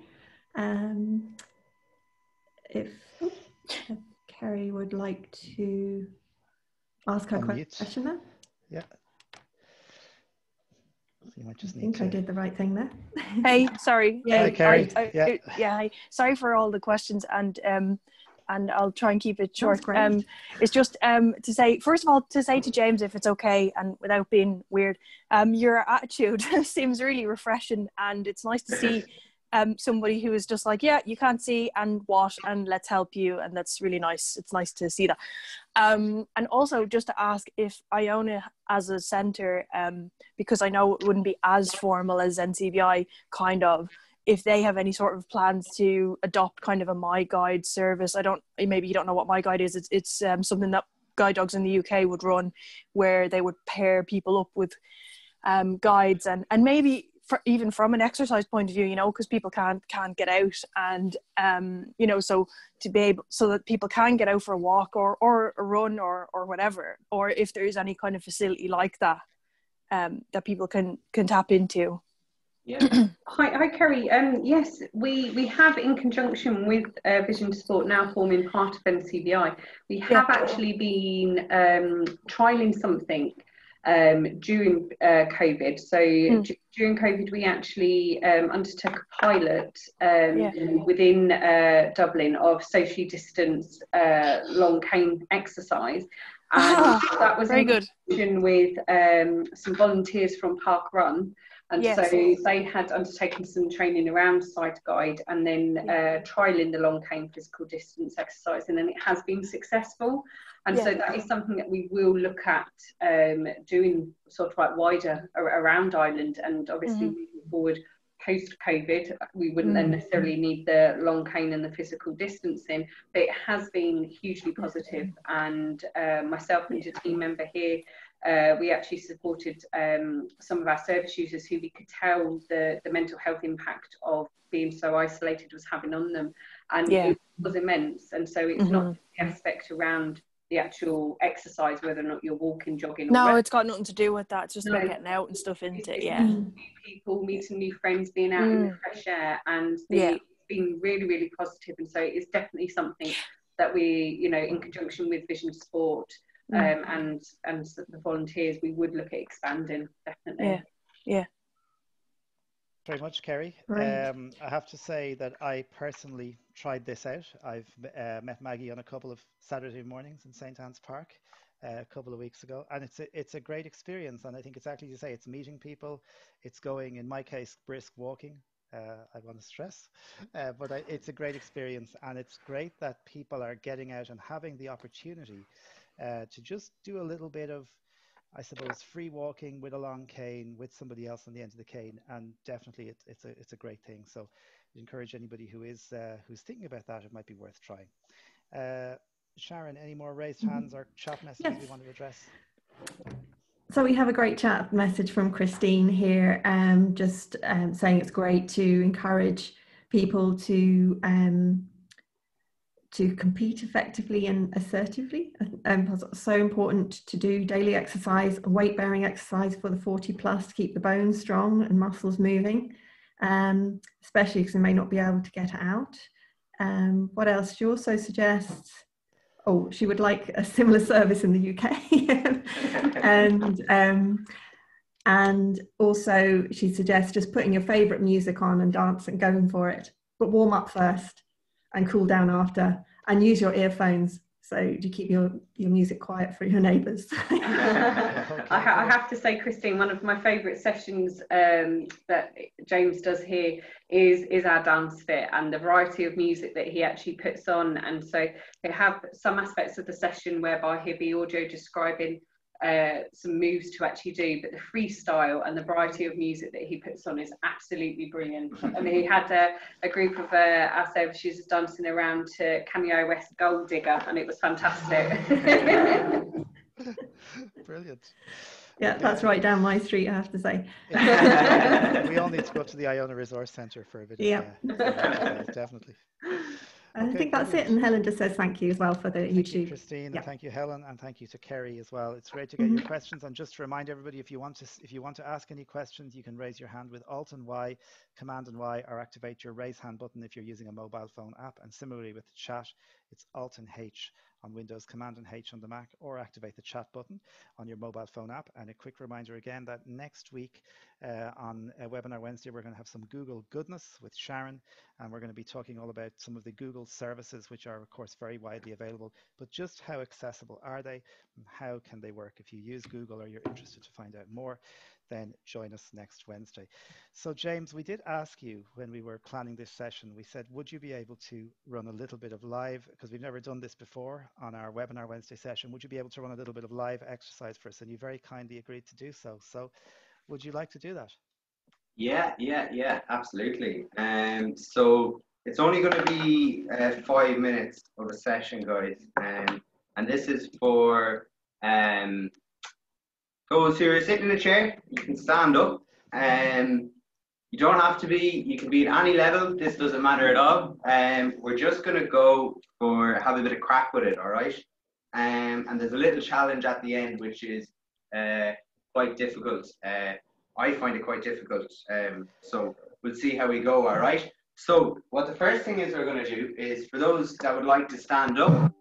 If Kerry would like to ask her question there. Yeah. You might just I think I did the right thing there. Hey, sorry. Hi, Kerry. Hi. Sorry for all the questions, and I'll try and keep it short. It's just to say, first of all, to say to James, if it's okay, and without being weird, your attitude seems really refreshing, and it's nice to see somebody who is just like, yeah, you can't see, and what, and let's help you, and that's really nice. It's nice to see that. And also just to ask if Iona as a centre, because I know it wouldn't be as formal as NCBI, kind of, if they have any sort of plans to adopt kind of a My Guide service. Maybe you don't know what My Guide is. It's something that guide dogs in the UK would run, where they would pair people up with guides, and maybe even from an exercise point of view, you know, because people can't get out, and you know, so to be able, so that people can get out for a walk or a run or whatever, or if there is any kind of facility like that that people can tap into. Yeah. Hi, Kerry. Yes, we have, in conjunction with Vision to Sport, now forming part of NCBI, we have actually been trialling something during COVID. So during COVID, we actually undertook a pilot within Dublin of socially distanced long cane exercise. And that was very in good. conjunction with some volunteers from Park Run. And so they had undertaken some training around Sight Guide, and then trialling the long cane physical distance exercise, and then it has been successful. And so that is something that we will look at doing sort of like wider around Ireland, and obviously moving forward post-COVID, we wouldn't then necessarily need the long cane and the physical distancing, but it has been hugely positive. And myself and a team member here, we actually supported some of our service users who we could tell the mental health impact of being so isolated was having on them, and it was immense. And so it's not the aspect around the actual exercise, whether or not you're walking, jogging, or no, it's got nothing to do with that. It's just about getting out and stuff, isn't it? New people, meeting new friends, being out in the fresh air, and it's been really, really positive. And so it's definitely something that we, you know, in conjunction with Vision Sport and the volunteers, we would look at expanding, definitely. Very much, Kerry. I have to say that I personally tried this out. I've met Maggie on a couple of Saturday mornings in St. Anne's Park a couple of weeks ago, and it's a great experience. And I think it's actually, you say, it's meeting people, it's going, in my case, brisk walking. I want to stress, but it's a great experience, and it's great that people are getting out and having the opportunity to just do a little bit of, I suppose, free walking with a long cane with somebody else on the end of the cane, and definitely it's a great thing. So I encourage anybody who is who's thinking about that, it might be worth trying. Sharon, any more raised hands or chat messages you want to address? So we have a great chat message from Christine here, just saying it's great to encourage people to compete effectively and assertively. So important to do daily exercise, weight bearing exercise for the 40 plus to keep the bones strong and muscles moving, especially because they may not be able to get out. What else? She also suggests, she would like a similar service in the UK. and also she suggests just putting your favourite music on and dance and going for it, but warm up first and cool down after, and use your earphones so to keep your music quiet for your neighbours. I have to say, Christine, one of my favourite sessions that James does here is our dance fit, and the variety of music that he actually puts on. And so they have some aspects of the session whereby he'll be audio describing some moves to actually do, but the freestyle and the variety of music that he puts on is absolutely brilliant. I mean, he had a group of our service users dancing around to Kanye West Gold Digger, and it was fantastic. Brilliant. Yeah, that's right down my street, I have to say. We all need to go up to the Iona Resource Centre for a bit of definitely. I think that's it. And Helen just says thank you as well for the YouTube. Thank you, Christine, and thank you, Helen, and thank you to Kerry as well. It's great to get your questions. And just to remind everybody, if you want to ask any questions, you can raise your hand with Alt and Y, Command and Y, or activate your raise hand button if you're using a mobile phone app. And similarly with the chat, it's Alt and H on Windows, Command and H on the Mac, or activate the chat button on your mobile phone app. And a quick reminder again that next week on Webinar Wednesday, we're going to have some Google goodness with Sharon, and we're going to be talking all about some of the Google services, which are of course very widely available, but just how accessible are they and how can they work? If you use Google or you're interested to find out more, then join us next Wednesday. So James, we did ask you when we were planning this session, we said, would you be able to run a little bit of live, because we've never done this before on our Webinar Wednesday session, would you be able to run a little bit of live exercise for us? And you very kindly agreed to do so. So would you like to do that? Yeah, absolutely. So it's only going to be 5 minutes of a session, guys. And this is for those who are sitting in a chair. You can stand up. You don't have to be, you can be at any level. This doesn't matter at all. We're just going to have a bit of crack with it, all right? And there's a little challenge at the end, which is quite difficult. I find it quite difficult. So we'll see how we go, all right? So what the first thing is we're going to do is, for those that would like to stand up,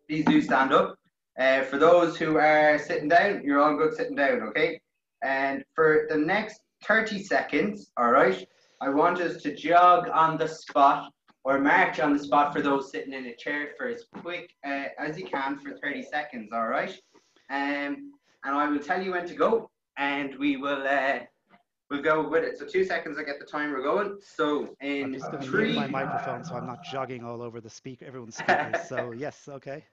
please do stand up. For those who are sitting down, you're all good sitting down, okay? And for the next 30 seconds, all right, I want us to jog on the spot or march on the spot for those sitting in a chair for as quick as you can for 30 seconds, all right? And I will tell you when to go, and we will we'll go with it. So 2 seconds, I get the timer going. So in I'm just going to 3, mute my microphone so I'm not jogging all over the everyone's speakers. So yes, okay.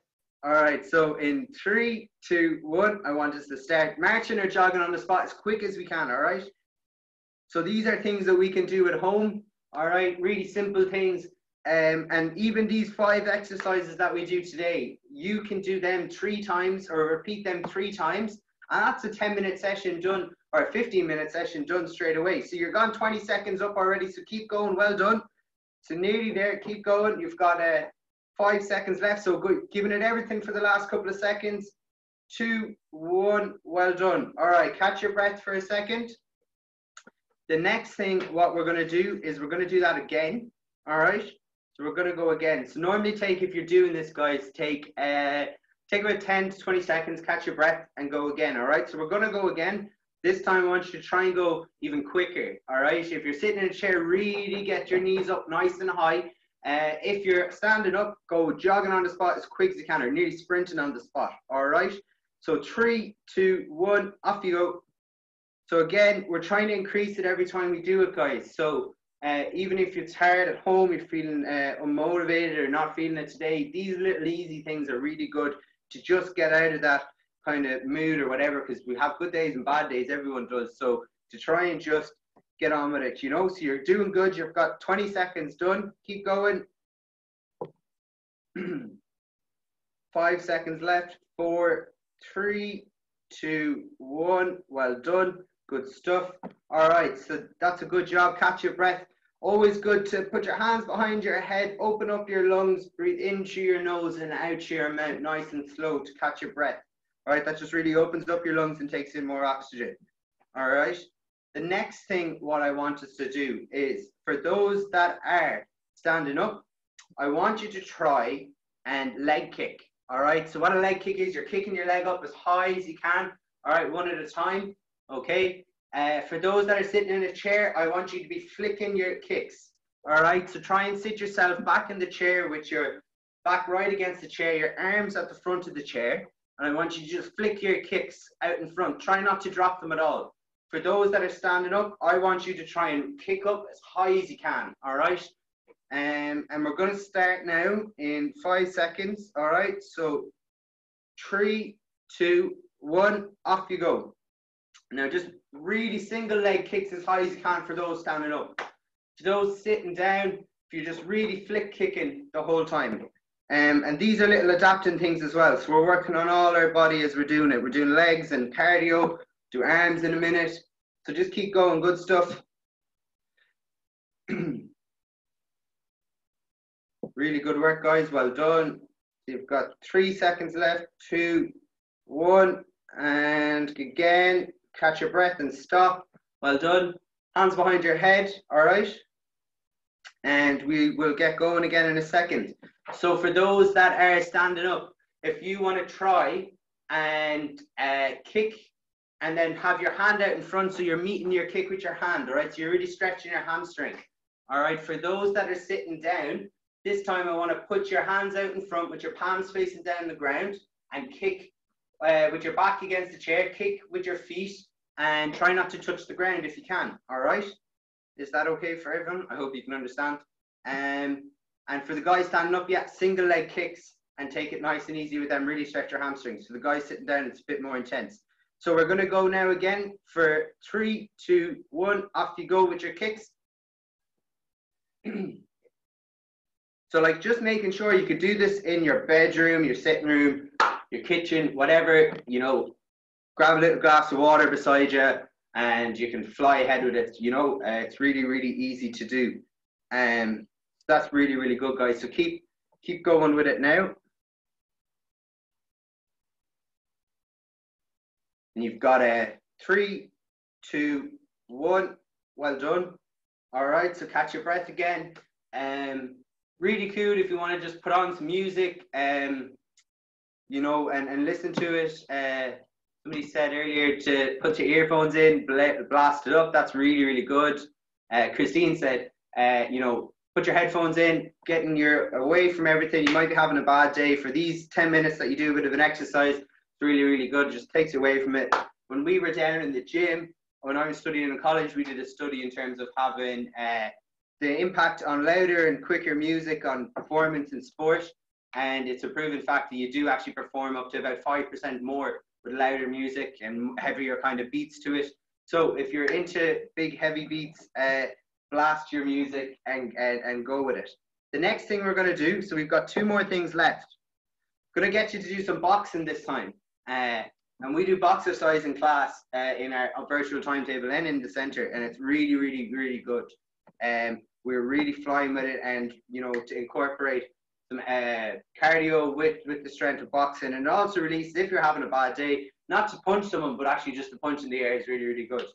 All right, so in 3, 2, 1, I want us to start marching or jogging on the spot as quick as we can, all right? So these are things that we can do at home, all right? Really simple things. And even these 5 exercises that we do today, you can do them 3 times or repeat them 3 times. And that's a 10-minute session done, or a 15-minute session done straight away. So you're gone 20 seconds up already, so keep going, well done. So nearly there, keep going. You've got 5 seconds left, so good. Giving it everything for the last couple of seconds. 2, 1, well done. All right, catch your breath for a second. The next thing, what we're going to do is we're going to do that again, all right? So we're going to go again. So normally if you're doing this, guys, take about 10 to 20 seconds, catch your breath, and go again, all right? So we're going to go again. This time I want you to try and go even quicker, all right? If you're sitting in a chair, really get your knees up nice and high. If you're standing up, go jogging on the spot as quick as you can, or nearly sprinting on the spot, all right? So 3, 2, 1, off you go. So again, we're trying to increase it every time we do it, guys. So even if it's hard at home, you're feeling unmotivated or not feeling it today, these little easy things are really good to just get out of that kind of mood or whatever, because we have good days and bad days, everyone does. So to try and just get on with it, you know. So you're doing good, you've got 20 seconds done, keep going. 5 seconds left. 4, 3, 2, 1, well done. Good stuff. All right, so that's a good job. Catch your breath. Always good to put your hands behind your head, open up your lungs, breathe in through your nose and out through your mouth, nice and slow to catch your breath. All right, that just really opens up your lungs and takes in more oxygen. All right. The next thing what I want us to do is, for those that are standing up, I want you to try and leg kick. All right, so what a leg kick is, you're kicking your leg up as high as you can. All right, one at a time. Okay. For those that are sitting in a chair, I want you to be flicking your kicks. All right, so try and sit yourself back in the chair with your back right against the chair, your arms at the front of the chair, and I want you to just flick your kicks out in front. Try not to drop them at all. For those that are standing up, I want you to try and kick up as high as you can. All right, and we're going to start now in 5 seconds. All right, so 3, 2, 1, off you go. Now just really single leg kicks as high as you can for those standing up. For those sitting down, if you're just really flick kicking the whole time. And these are little adapting things as well. So we're working on all our body as we're doing it. We're doing legs and cardio, do arms in a minute. So just keep going, good stuff. Really good work, guys, well done. You've got 3 seconds left, 2, 1, and again, catch your breath and stop. Well done. Hands behind your head, all right? And we will get going again in a second. So for those that are standing up, if you want to try and kick and then have your hand out in front so you're meeting your kick with your hand, all right? So you're really stretching your hamstring. All right, for those that are sitting down, this time I want to put your hands out in front with your palms facing down the ground and kick with your back against the chair, kick with your feet and try not to touch the ground if you can, all right? Is that okay for everyone? I hope you can understand. And for the guys standing up, yeah, single leg kicks and take it nice and easy with them, really stretch your hamstrings. For the guys sitting down, it's a bit more intense. So we're going to go now again for 3, 2, 1, off you go with your kicks. So like just making sure you could do this in your bedroom, your sitting room, your kitchen, whatever, you know, grab a little glass of water beside you and you can fly ahead with it, you know, it's really, really easy to do. That's really, really good, guys. So keep going with it now. And you've got a 3, 2, 1, well done. All right, so catch your breath again. Really cool if you want to just put on some music, you know, and listen to it. Somebody said earlier to put your earphones in, blast it up. That's really, really good. Christine said, you know, put your headphones in, getting you away from everything. You might be having a bad day. For these 10 minutes that you do a bit of an exercise, it's really, really good. It just takes you away from it. When we were down in the gym, when I was studying in college, we did a study in terms of having the impact on louder and quicker music on performance in sport. And it's a proven fact that you do actually perform up to about 5% more with louder music and heavier kind of beats to it. So if you're into big heavy beats, blast your music and go with it. The next thing we're going to do, so we've got 2 more things left. I'm going to get you to do some boxing this time. And we do boxercise in class in our virtual timetable and in the centre, and it's really, really, really good. We're really flying with it, and you know, to incorporate some cardio with the strength of boxing, and also release if you're having a bad day, not to punch someone, but actually just to punch in the air is really, really good.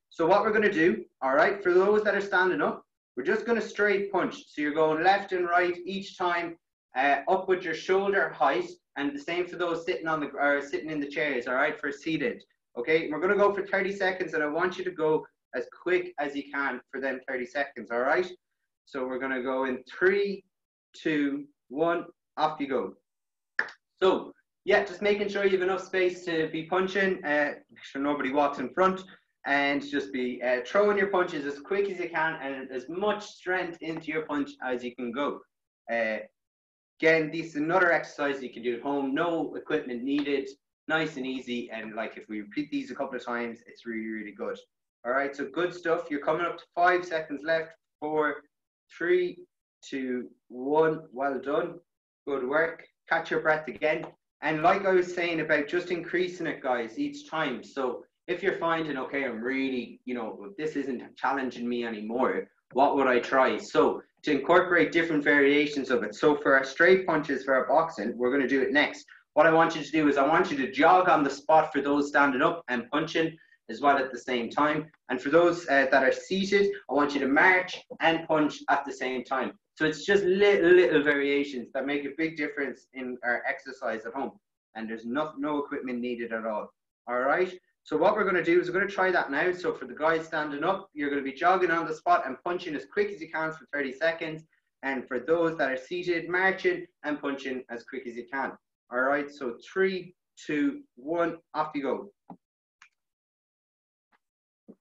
So what we're going to do, all right, for those that are standing up, we're just going to straight punch. So you're going left and right each time, up with your shoulder height, and the same for those sitting on the sitting in the chairs, all right, for seated. Okay, we're going to go for 30 seconds, and I want you to go as quick as you can for them 30 seconds, all right? So we're going to go in 3, 2, 1, off you go. So yeah, just making sure you have enough space to be punching, make sure nobody walks in front, and just be throwing your punches as quick as you can and as much strength into your punch as you can go. Again, this is another exercise you can do at home, no equipment needed, nice and easy, and like if we repeat these a couple of times, it's really, really good. All right, so good stuff. You're coming up to 5 seconds left. 4, 3, 2, 1. Well done. Good work. Catch your breath again. And like I was saying about just increasing it, guys, each time. So if you're finding, okay, I'm really, you know, this isn't challenging me anymore, what would I try? So to incorporate different variations of it. So for our straight punches for our boxing, we're going to do it next. What I want you to do is I want you to jog on the spot for those standing up and punching as well at the same time. And for those that are seated, I want you to march and punch at the same time. So it's just little variations that make a big difference in our exercise at home. And there's no equipment needed at all. All right. So what we're going to do is we're going to try that now. So for the guys standing up, you're going to be jogging on the spot and punching as quick as you can for 30 seconds. And for those that are seated, marching and punching as quick as you can. All right. So 3, 2, 1, off you go.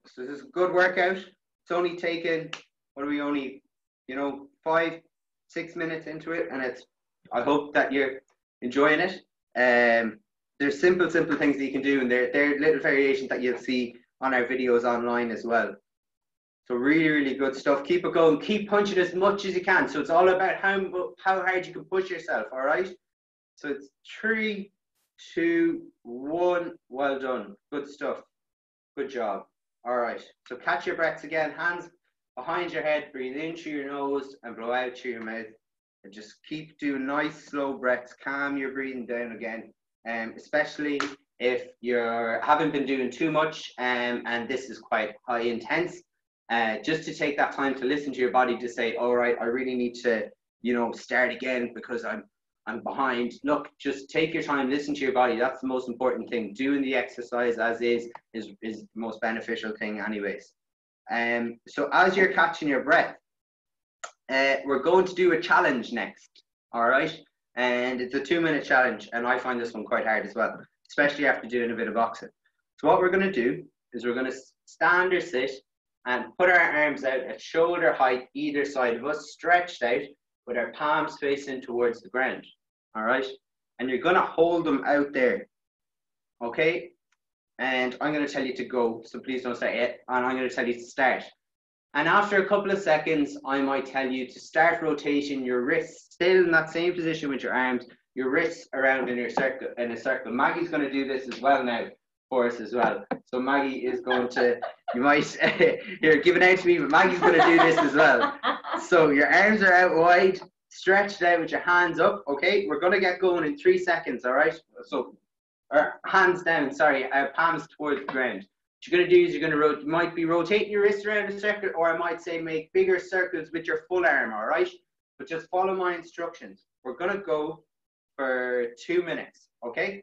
So this is a good workout. It's only taken, what are we only, you know, 5, 6 minutes into it, and it's, I hope that you're enjoying it. there's simple things that you can do, and they're little variations that you'll see on our videos online as well. So really good stuff. Keep it going. Keep punching as much as you can. So it's all about how hard you can push yourself. All right. So it's 3, 2, 1. Well done. Good stuff. Good job. All right. So catch your breaths again. Hands behind your head. Breathe in through your nose and blow out through your mouth. And just keep doing nice slow breaths. Calm your breathing down again. Especially if you haven't been doing too much and this is quite high intense. Just to take that time to listen to your body to say, all right, I really need to, you know, start again because I'm behind. Look, just take your time, listen to your body. That's the most important thing. Doing the exercise as is the most beneficial thing anyways. So as you're catching your breath, we're going to do a challenge next, all right? And it's a 2-minute challenge, and I find this one quite hard as well, especially after doing a bit of boxing. So what we're going to do is we're going to stand or sit and put our arms out at shoulder height either side of us, stretched out with our palms facing towards the ground, all right? And you're going to hold them out there, okay? And I'm going to tell you to go, so please don't start yet, and I'm going to tell you to start. And after a couple of seconds, I might tell you to start rotating your wrists, still in that same position with your arms, your wrists around in a circle. Maggie's going to do this as well now for us as well. So Maggie is going to, you might, you're giving out to me, but Maggie's going to do this as well. So your arms are out wide, stretched out with your hands up, okay? We're going to get going in 3 seconds, all right? So our hands down, sorry, our palms towards the ground. What you're going to do is you're going to, you might be rotating your wrists around a circle, or I might say make bigger circles with your full arm, all right? But just follow my instructions. We're going to go for 2 minutes, okay?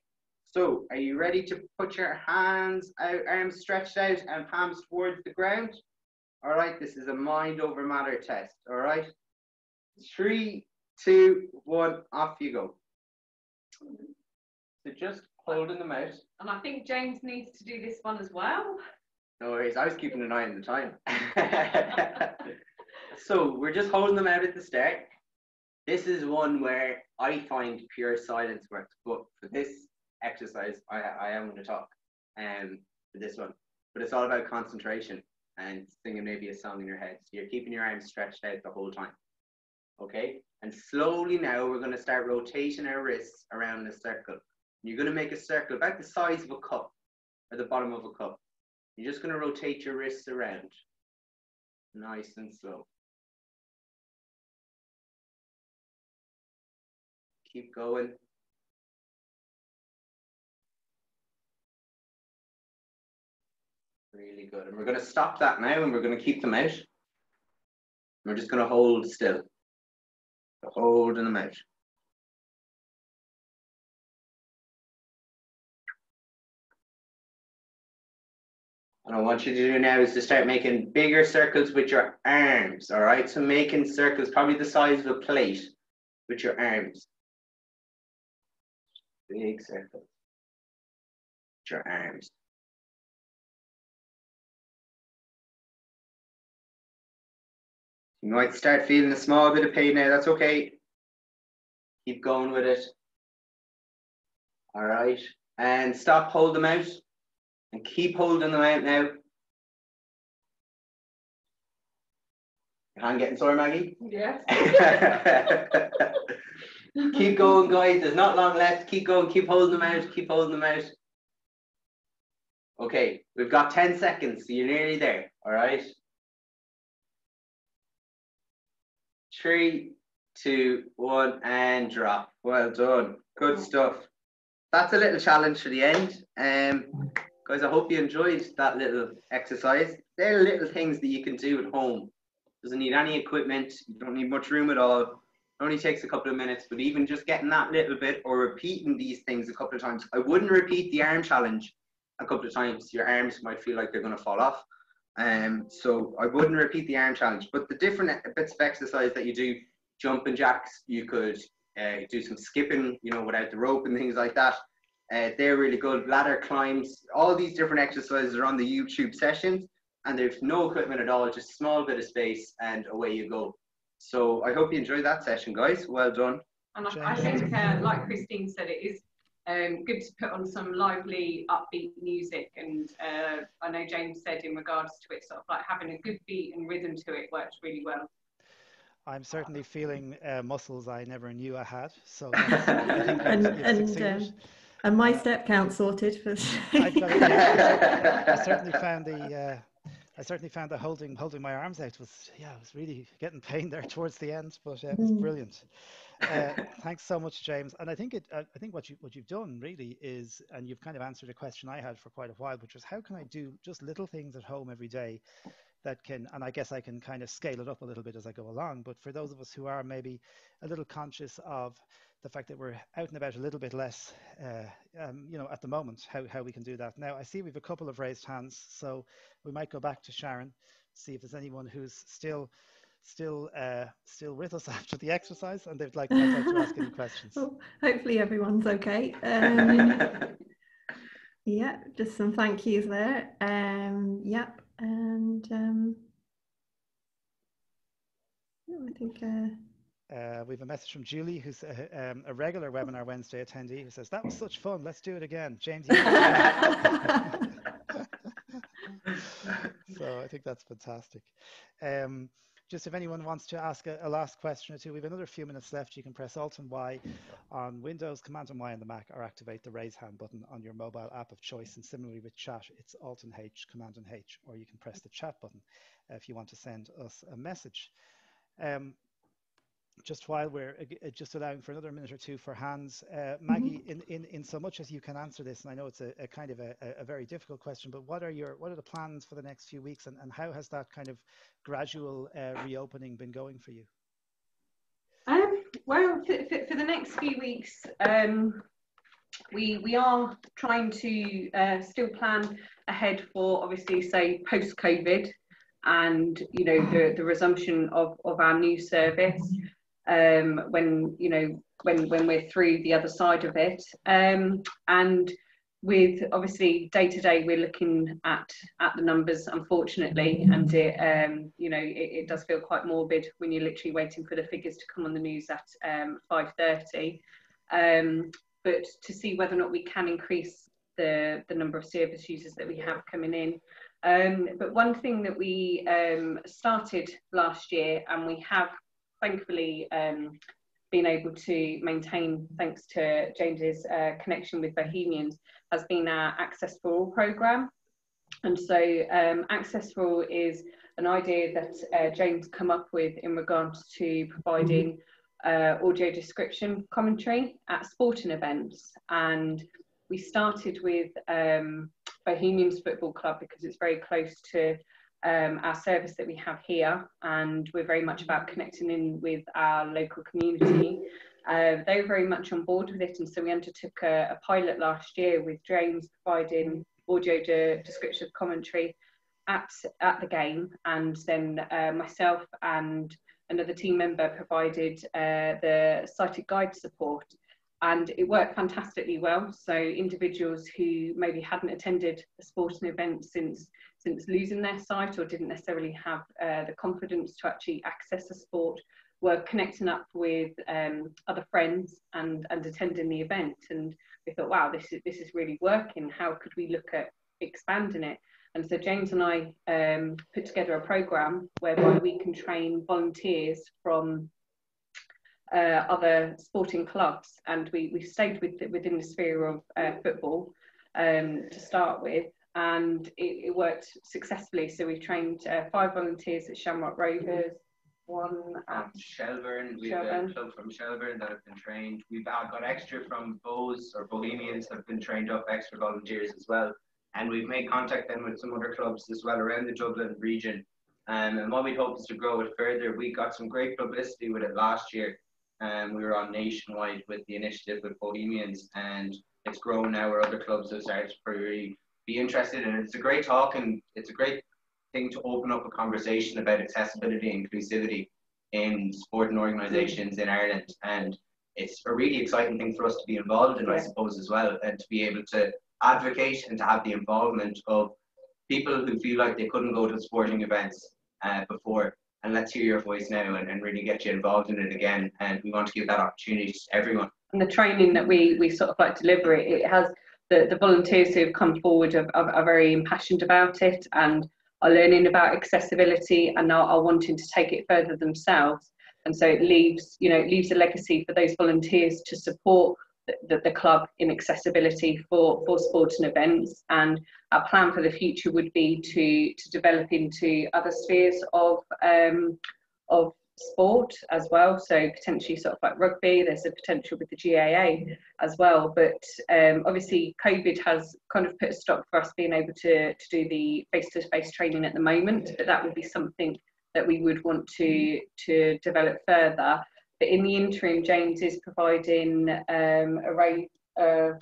So, are you ready to put your hands out, arms stretched out and palms towards the ground? All right, this is a mind over matter test, all right? 3, 2, 1, off you go. So just holding them out. And I think James needs to do this one as well. No worries, I was keeping an eye on the time. So, we're just holding them out at the start. This is one where I find pure silence works, but for this exercise, I am going to talk for this one. But it's all about concentration and singing maybe a song in your head. So you're keeping your arms stretched out the whole time. Okay? And slowly now, we're going to start rotating our wrists around a circle. You're going to make a circle about the size of a cup, or the bottom of a cup. You're just going to rotate your wrists around. Nice and slow. Keep going. Really good. And we're going to stop that now and we're going to keep them out. We're just going to hold still. So holding them out. And I want you to do now is to start making bigger circles with your arms, all right? So making circles probably the size of a plate with your arms. Big circles with your arms. You might start feeling a small bit of pain now, that's okay. Keep going with it. All right, and stop, hold them out. And keep holding them out now. Your hand getting sore, Maggie? Yes. Keep going, guys. There's not long left. Keep going. Keep holding them out. Keep holding them out. Okay, we've got 10 seconds, so you're nearly there. All right. 3, 2, 1, and drop. Well done. Good stuff. That's a little challenge for the end. Guys, I hope you enjoyed that little exercise. They're little things that you can do at home. Doesn't need any equipment. You don't need much room at all. It only takes a couple of minutes, but even just getting that little bit or repeating these things a couple of times. I wouldn't repeat the arm challenge a couple of times. Your arms might feel like they're going to fall off. So I wouldn't repeat the arm challenge. But the different bits of exercise that you do, jumping jacks, you could do some skipping, you know, without the rope and things like that. They're really good. Ladder climbs, all these different exercises are on the YouTube sessions, and there's no equipment at all, just a small bit of space, and away you go. So I hope you enjoyed that session, guys. Well done. And I think, like Christine said, it is good to put on some lively, upbeat music. And I know James said in regards to it, sort of like having a good beat and rhythm to it works really well. I'm certainly feeling muscles I never knew I had. So that's, I think you've succeeded. And my step count sorted for. I've got it. Yeah, I certainly found the. I certainly found that holding my arms out was, I was really getting pain there towards the end, but it was brilliant. Thanks so much, James. And I think what you've done really is, and you've kind of answered a question I had for quite a while, which was how can I do just little things at home every day that can, and I guess I can kind of scale it up a little bit as I go along. But for those of us who are maybe a little conscious of the fact that we're out and about a little bit less, at the moment, how we can do that. Now, I see we have a couple of raised hands, so we might go back to Sharon, see if there's anyone who's still with us after the exercise and they'd like to ask any questions. Well, hopefully everyone's okay. Yeah, just some thank yous there. Yep, and I think we have a message from Julie, who's a regular webinar Wednesday attendee, who says that was such fun. Let's do it again, James. So I think that's fantastic. Just if anyone wants to ask a last question or two, we have another few minutes left. You can press Alt and Y on Windows, Command and Y on the Mac, or activate the raise hand button on your mobile app of choice. And similarly with chat, it's Alt and H, Command and H, or you can press the chat button if you want to send us a message. Just while we're just allowing for another minute or two for hands, Maggie, in so much as you can answer this, and I know it's a kind of a very difficult question, but what are the plans for the next few weeks, and how has that kind of gradual reopening been going for you? Well, for the next few weeks, we are trying to still plan ahead for, obviously, say post-COVID, and the resumption of our new service. When we're through the other side of it, and with obviously day to day we're looking at the numbers, unfortunately, and it does feel quite morbid when you're literally waiting for the figures to come on the news at 5:30, but to see whether or not we can increase the number of service users that we have coming in. But one thing that we started last year, and we have thankfully been able to maintain thanks to James's connection with Bohemians, has been our Access for All programme. And so Access for All is an idea that James come up with in regards to providing audio description commentary at sporting events. And we started with Bohemians Football Club because it's very close to our service that we have here, and we're very much about connecting in with our local community. They were very much on board with it, and so we undertook a pilot last year with James providing audio descriptive commentary at the game, and then myself and another team member provided the sighted guide support, and it worked fantastically well. So individuals who maybe hadn't attended a sporting event since losing their sight, or didn't necessarily have the confidence to actually access a sport, were connecting up with other friends and attending the event. And we thought, wow, this is really working. How could we look at expanding it? And so James and I put together a programme whereby we can train volunteers from other sporting clubs, and we stayed within the sphere of football to start with, and it worked successfully. So we trained 5 volunteers at Shamrock Rovers, 1 at Shelburne. We have a club from Shelburne that have been trained. We've got extra from Bows or Bohemians that have been trained up, extra volunteers as well. And we've made contact then with some other clubs as well around the Dublin region. And what we hope is to grow it further. We got some great publicity with it last year. We were on nationwide with the initiative with Bohemians, and it's grown now where other clubs have started to really be interested. And it's a great talk, and it's a great thing to open up a conversation about accessibility and inclusivity in sporting organisations in Ireland. And it's a really exciting thing for us to be involved in, I suppose, as well, and to be able to advocate and to have the involvement of people who feel like they couldn't go to sporting events before. And let's hear your voice now and really get you involved in it again. And we want to give that opportunity to everyone and the training that we sort of like deliver, it has the volunteers who have come forward are very impassioned about it and are learning about accessibility and are wanting to take it further themselves. And so it leaves a legacy for those volunteers to support the club in accessibility for sporting events. And our plan for the future would be to develop into other spheres of sport as well. So potentially sort of like rugby, there's a potential with the GAA as well. But obviously COVID has kind of put a stop for us being able to do the face-to-face training at the moment, but that would be something that we would want to develop further. But in the interim, James is providing a rave. I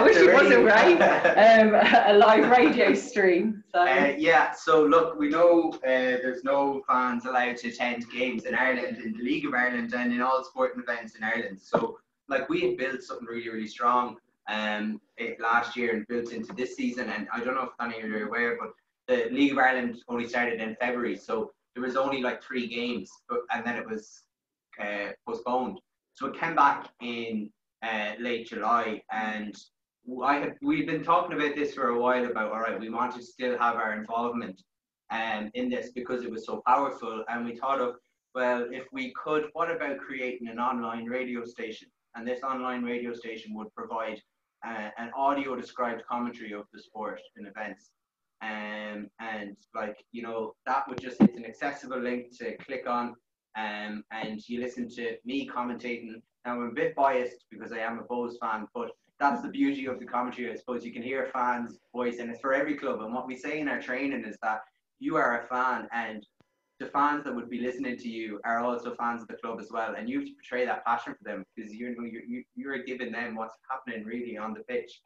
wish it was a rave. A live radio stream. So. Yeah. So look, we know there's no fans allowed to attend games in Ireland, in the League of Ireland, and in all sporting events in Ireland. So, like, we had built something really, really strong last year and built into this season. And I don't know if any of you are aware, but the League of Ireland only started in February, so there was only like 3 games, and then it was postponed. So it came back in late July, and we've been talking about this for a while about, all right, we want to still have our involvement in this because it was so powerful. And we thought of, well, if we could, what about creating an online radio station? And this online radio station would provide an audio described commentary of the sport in events. And like, you know, that would just, it's an accessible link to click on, and you listen to me commentating. Now, I'm a bit biased because I am a Bows fan, but that's the beauty of the commentary. I suppose you can hear fans' voice, and it's for every club. And what we say in our training is that you are a fan, and the fans that would be listening to you are also fans of the club as well. And you have to portray that passion for them, because you're giving them what's happening really on the pitch.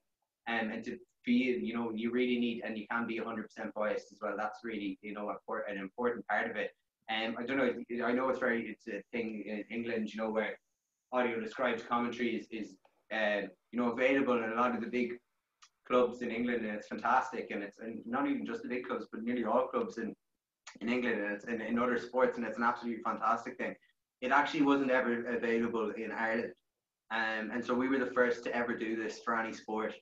And to be, you know, you really need, and you can be 100% biased as well. That's really, you know, an important part of it. I don't know, I know it's a thing in England, you know, where audio described commentary is you know, available in a lot of the big clubs in England, and it's fantastic. And it's not even just the big clubs, but nearly all clubs in England, and it's in other sports, and it's an absolutely fantastic thing. It actually wasn't ever available in Ireland, and so we were the first to ever do this for any sport,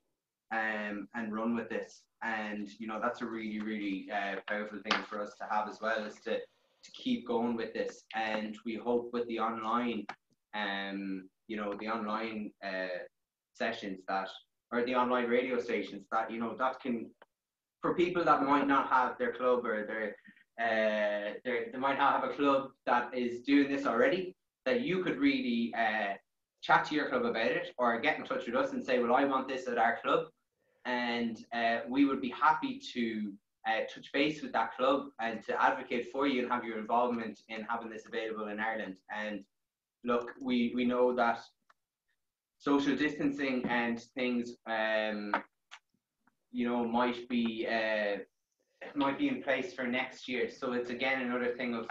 and run with this. And you know, that's a really, really powerful thing for us to have as well, is to keep going with this. And we hope with the online you know, the online sessions that, or the online radio stations that, you know, that can, for people that might not have their club, or they might not have a club that is doing this already, that you could really chat to your club about it, or get in touch with us and say, well, I want this at our club, and we would be happy to touch base with that club and to advocate for you and have your involvement in having this available in Ireland. And look, we know that social distancing and things, you know, might be in place for next year. So it's again another thing of,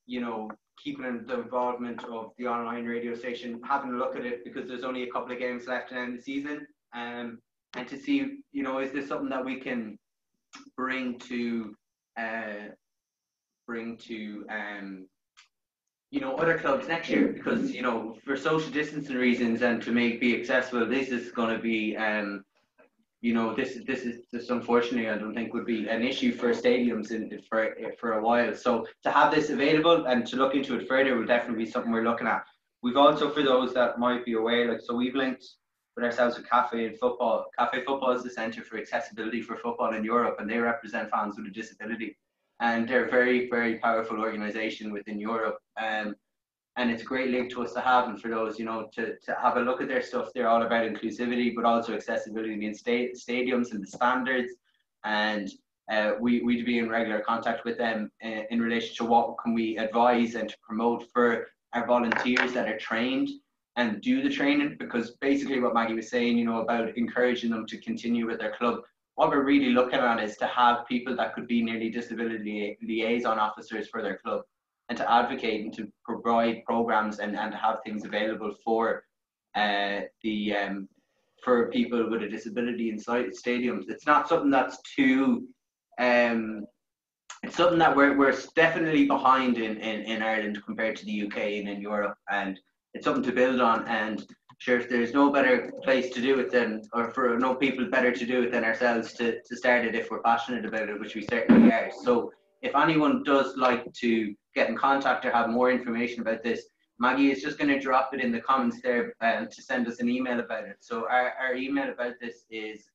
you know, keeping the involvement of the online radio station, having a look at it, because there's only a couple of games left in the season, and to see, you know, is this something that we can bring to you know, other clubs next year, because, you know, for social distancing reasons and to be accessible, this is going to be, you know, this is just, unfortunately, I don't think would be an issue for stadiums for a while. So to have this available and to look into it further will definitely be something we're looking at. We've also, for those that might be aware, like, so we've linked with ourselves with Cafe Football. Cafe Football is the centre for accessibility for football in Europe, and they represent fans with a disability. And they're a very, very powerful organisation within Europe. And it's a great link to us to have, and for those, you know, to have a look at their stuff. They're all about inclusivity, but also accessibility in stadiums and the standards. And we'd be in regular contact with them in relation to what can we advise and to promote for our volunteers that are trained and do the training. Because basically what Maggie was saying, you know, about encouraging them to continue with their club, what we're really looking at is to have people that could be nearly disability liaison officers for their club, and to advocate and to provide programs and to have things available for for people with a disability inside stadiums. It's not something that's too it's something that we're definitely behind in Ireland compared to the UK and in Europe, and it's something to build on. And sure, if there's no better place to do it than, or for no people better to do it than ourselves to start it if we're passionate about it, which we certainly are. So if anyone does like to get in contact or have more information about this, Maggie is just going to drop it in the comments there to send us an email about it. So our email about this is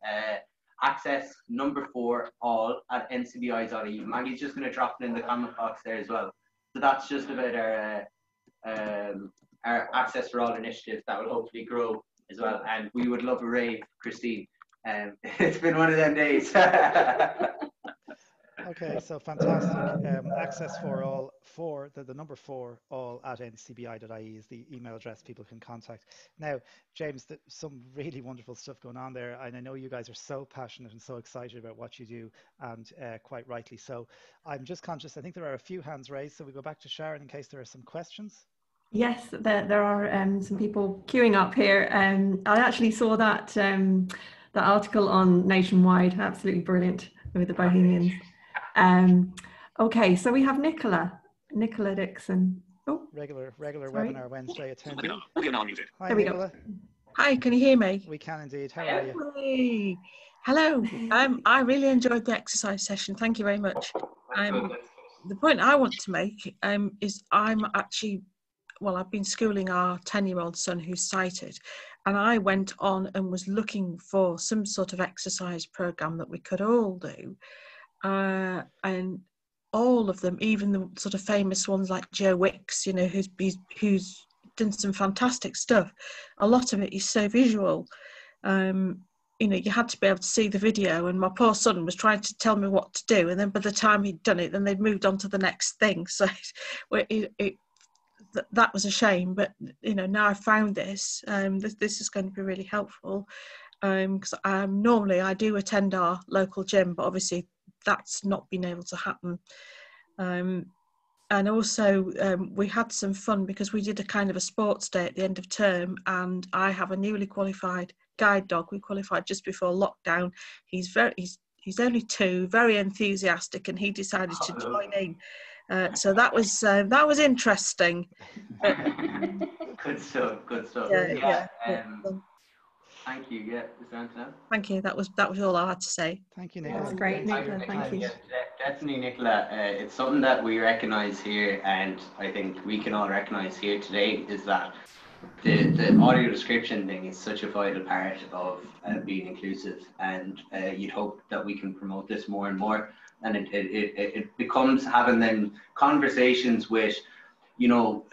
access4all@ncbi.ie. Maggie's just going to drop it in the comment box there as well. So that's just about our Access for All initiative that will hopefully grow as well. And we would love a rave, Christine. It's been one of them days. Okay, so fantastic. Access for all, the number 4 all at ncbi.ie is the email address people can contact. Now, James, some really wonderful stuff going on there, and I know you guys are so passionate and so excited about what you do, and quite rightly so. I'm just conscious, I think there are a few hands raised, so we go back to Sharon in case there are some questions. Yes, there are some people queuing up here. I actually saw that article on Nationwide, absolutely brilliant, with the Bohemians. Okay, so we have Nicola Dixon. Oh, regular webinar Wednesday attendee. Hi, there we Nicola. go. Hi, can you hear me? We can indeed. How are you? Hey. Hello. I really enjoyed the exercise session. Thank you very much. The point I want to make is I'm actually, well, I've been schooling our 10-year-old son who's sighted, and I went on and was looking for some sort of exercise program that we could all do. And all of them, even the sort of famous ones like Joe Wicks, you know, who's done some fantastic stuff. A lot of it is so visual. You know, you had to be able to see the video, and my poor son was trying to tell me what to do, and then by the time he'd done it, then they'd moved on to the next thing. So that was a shame. But you know, now I've found this. This is going to be really helpful, because normally I do attend our local gym, but obviously that's not been able to happen. And also we had some fun because we did a kind of a sports day at the end of term, and I have a newly qualified guide dog. We qualified just before lockdown. He's only 2, very enthusiastic, and he decided to join in. So that was interesting. Good stuff. Yeah. Thank you. Yeah, is there anything else? Thank you. That was all I had to say. Thank you, Nicola. That's great, Nicola. Thank you. Yeah, definitely, Nicola. It's something that we recognise here, and I think we can all recognise here today, is that the audio description thing is such a vital part of being inclusive, and you'd hope that we can promote this more and more, and it becomes having them conversations with, you know,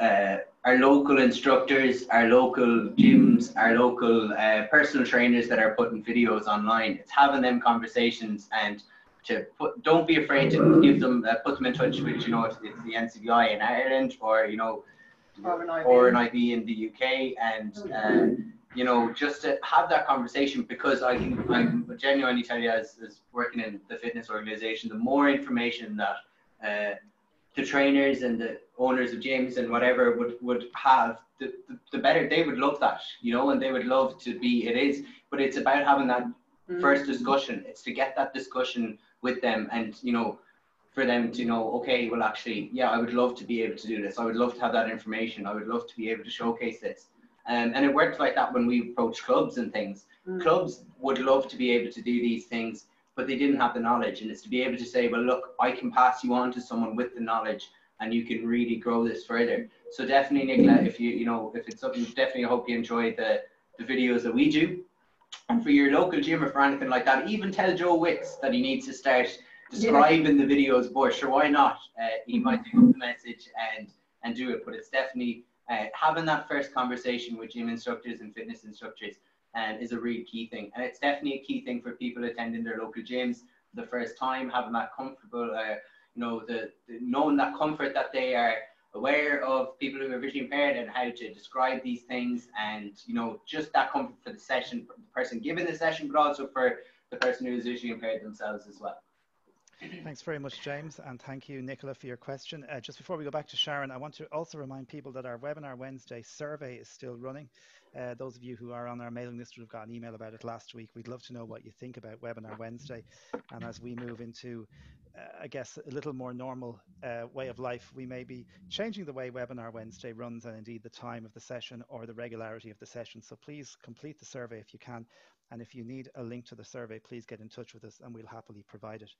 our local instructors, our local gyms, our local personal trainers that are putting videos online. It's having them conversations, and don't be afraid to give them, put them in touch with, you know, if it's the NCBI in Ireland, or, you know, or an IB in the UK, and you know, just to have that conversation, because I'm genuinely tell you, as working in the fitness organization, the more information that the trainers and the owners of gyms and whatever would have, the better. They would love that, you know, and they would love to be, but it's about having that first discussion. It's to get that discussion with them, and, you know, for them to know, okay, well, actually, yeah, I would love to be able to do this. I would love to have that information. I would love to be able to showcase this. And it worked like that when we approach clubs and things. Clubs would love to be able to do these things, but they didn't have the knowledge. And it's to be able to say, well, look, I can pass you on to someone with the knowledge, and you can really grow this further. So definitely, Nicola, if it's something, definitely I hope you enjoy the videos that we do. And for your local gym or for anything like that, even tell Joe Wicks that he needs to start describing the videos more. Sure, why not? He might pick up the message and do it. But it's definitely having that first conversation with gym instructors and fitness instructors is a really key thing. And it's definitely a key thing for people attending their local gyms for the first time, having that comfortable, you know, knowing that comfort that they are aware of people who are visually impaired and how to describe these things, and, you know, just that comfort for the session, for the person giving the session, but also for the person who is visually impaired themselves as well. Thanks very much, James, and thank you, Nicola, for your question. Just before we go back to Sharon, I want to also remind people that our Webinar Wednesday survey is still running. Those of you who are on our mailing list would have got an email about it last week. We'd love to know what you think about Webinar Wednesday. And as we move into, I guess, a little more normal way of life, we may be changing the way Webinar Wednesday runs, and indeed the time of the session or the regularity of the session. So please complete the survey if you can. And if you need a link to the survey, please get in touch with us and we'll happily provide it.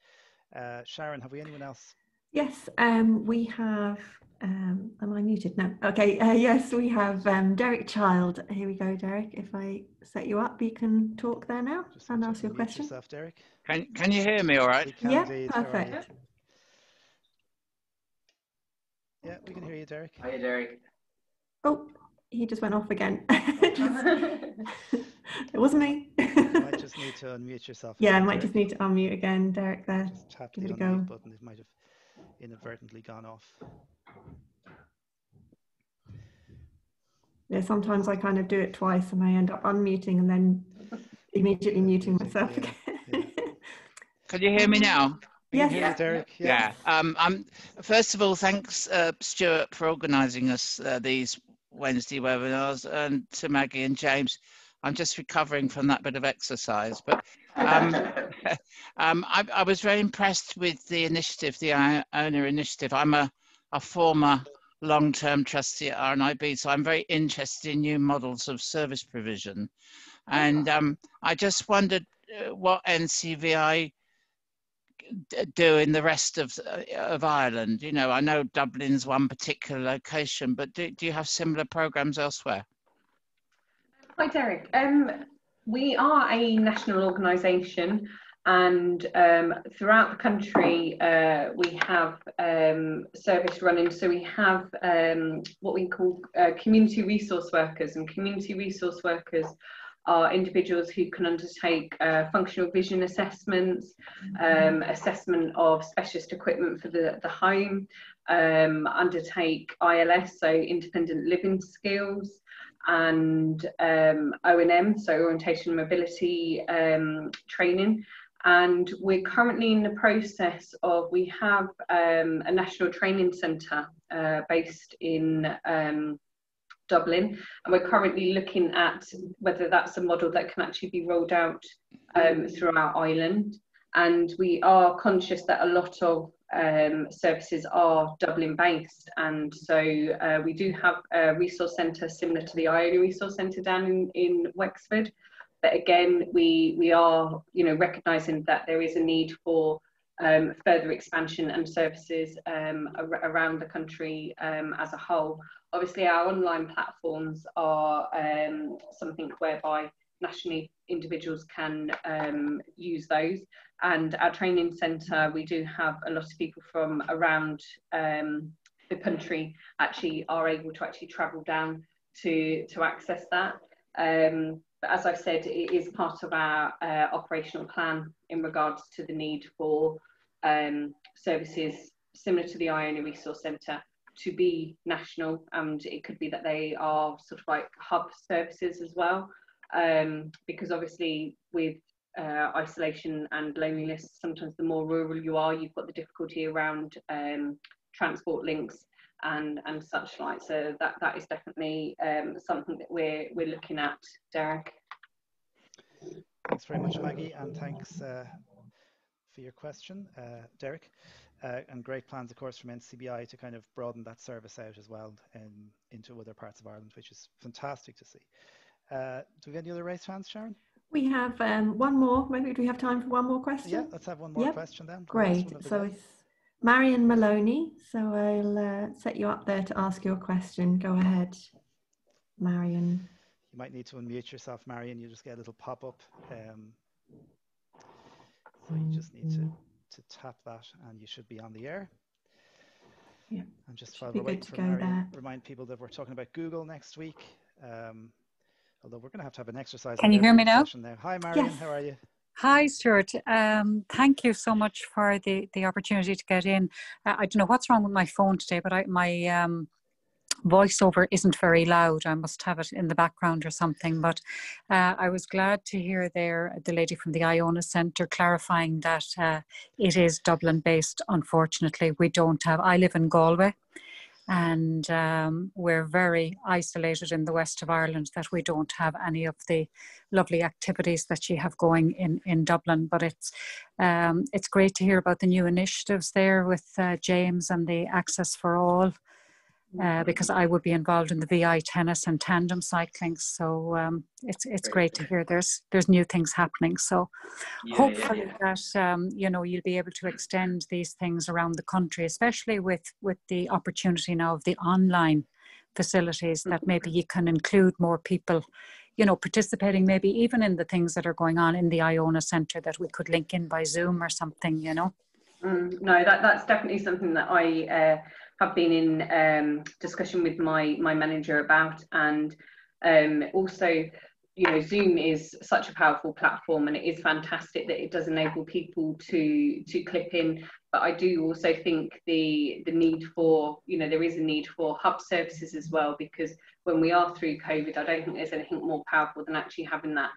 Sharon, have we anyone else? Yes, we have, am I muted? No, okay, yes, we have Derek Child. Here we go, Derek. If I set you up, you can talk there now and ask your question. Yourself, Derek. Can you hear me all right? Yeah, perfect. Yeah, we can hear you, Derek. Hiya, Derek. Oh, he just went off again. It wasn't me. You might just need to unmute yourself. Yeah, I might just need to unmute again, Derek, there. Just tap the unmute button. It might have inadvertently gone off. Yeah, sometimes I kind of do it twice and I end up unmuting and then immediately muting myself again. Yeah. Can you hear me now? Yes. Yeah, Derek. Yeah. First of all, thanks, Stuart, for organising us these Wednesday webinars, and to Maggie and James. I'm just recovering from that bit of exercise, but I was very impressed with the initiative, the Iona initiative. I'm a former long-term trustee at RNIB, so I'm very interested in new models of service provision. And I just wondered what NCBI do in the rest of Ireland. You know, I know Dublin's one particular location, but do you have similar programs elsewhere? Hi, Derek. We are a national organisation, and throughout the country we have service running. So we have what we call community resource workers, and community resource workers are individuals who can undertake functional vision assessments, assessment of specialist equipment for the home, undertake ILS, so independent living skills, and O&M, so orientation and mobility training. And we're currently in the process of, we have a national training centre based in Dublin, and we're currently looking at whether that's a model that can actually be rolled out throughout Ireland. And we are conscious that a lot of services are Dublin based, and so we do have a resource centre similar to the Iona Resource Centre down in Wexford. But again, we are, you know, recognising that there is a need for further expansion and services around the country as a whole. Obviously, our online platforms are something whereby nationally individuals can use those. And our training centre, we do have a lot of people from around the country actually are able to actually travel down to access that. But as I've said, it is part of our operational plan in regards to the need for services similar to the Iona Resource Centre to be national, and it could be that they are sort of like hub services as well, because obviously with isolation and loneliness, sometimes the more rural you are, you've got the difficulty around transport links and such like. So that is definitely something that we're looking at, Derek. Thanks very much, Maggie, and thanks for your question, Derek. And great plans, of course, from NCBI to kind of broaden that service out as well into other parts of Ireland, which is fantastic to see. Do we have any other raised hands, Sharon? We have one more. Maybe do we have time for one more question? Yeah, let's have one more question then. Great. So it's Marion Maloney. So I'll set you up there to ask your question. Go ahead, Marion. You might need to unmute yourself, Marion. You just get a little pop-up. So you just need to tap that and you should be on the air. Yeah. And just while we're waiting for Marion, remind people that we're talking about Google next week. Although we're going to have an exercise. Can you hear me now? Hi, Marion. Yes. How are you? Hi, Stuart. Thank you so much for the opportunity to get in. I don't know what's wrong with my phone today, but voiceover isn't very loud. I must have it in the background or something. But I was glad to hear there the lady from the Iona Centre clarifying that it is Dublin based. Unfortunately, we don't have, I live in Galway, and we're very isolated in the west of Ireland, that we don't have any of the lovely activities that you have going in Dublin. But it's great to hear about the new initiatives there with James and the Access for All. Because I would be involved in the VI tennis and tandem cycling, so it's great to hear there's new things happening. So hopefully that you know, you'll be able to extend these things around the country, especially with the opportunity now of the online facilities, that maybe you can include more people, you know, participating maybe even in the things that are going on in the Iona Centre, that we could link in by Zoom or something, you know. No, that's definitely something that I have been in discussion with my manager about, and also, you know, Zoom is such a powerful platform, and it is fantastic that it does enable people to clip in. But I do also think the need for, you know, there is a need for hub services as well, because when we are through COVID, I don't think there's anything more powerful than actually having that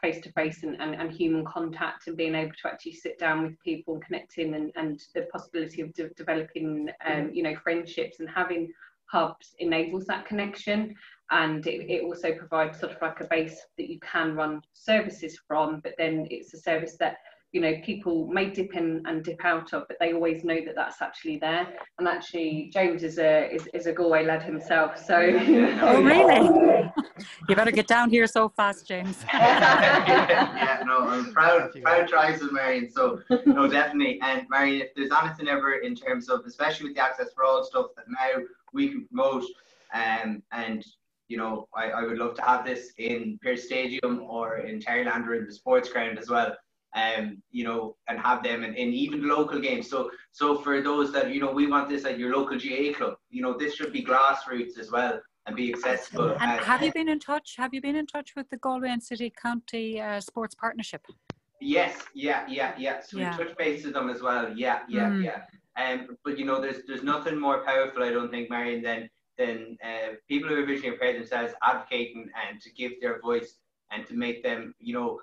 face-to-face and human contact, and being able to actually sit down with people and connecting, and the possibility of developing you know, friendships, and having hubs enables that connection. And it also provides sort of like a base that you can run services from, but then it's a service that, you know, people may dip in and dip out of, but they always know that that's actually there. And actually, James is a Galway lad himself, so. Oh, really? You better get down here so fast, James. Yeah, no, I'm proud tries with Marion. So no, definitely. And Marion, if there's anything ever in terms of, especially with the Access for All stuff that now we can promote, and you know, I would love to have this in Pearse Stadium or in Terryland or in the sports ground as well. You know, and have them in even local games. So for those that, you know, we want this at your local GA club, you know, this should be grassroots as well and be accessible. And have you been in touch? Have you been in touch with the Galway and City County Sports Partnership? Yes, yeah. So we touch base with them as well. Yeah. But you know, there's nothing more powerful, I don't think, Marion, than people who are visually impaired themselves advocating and to give their voice and to make them, you know.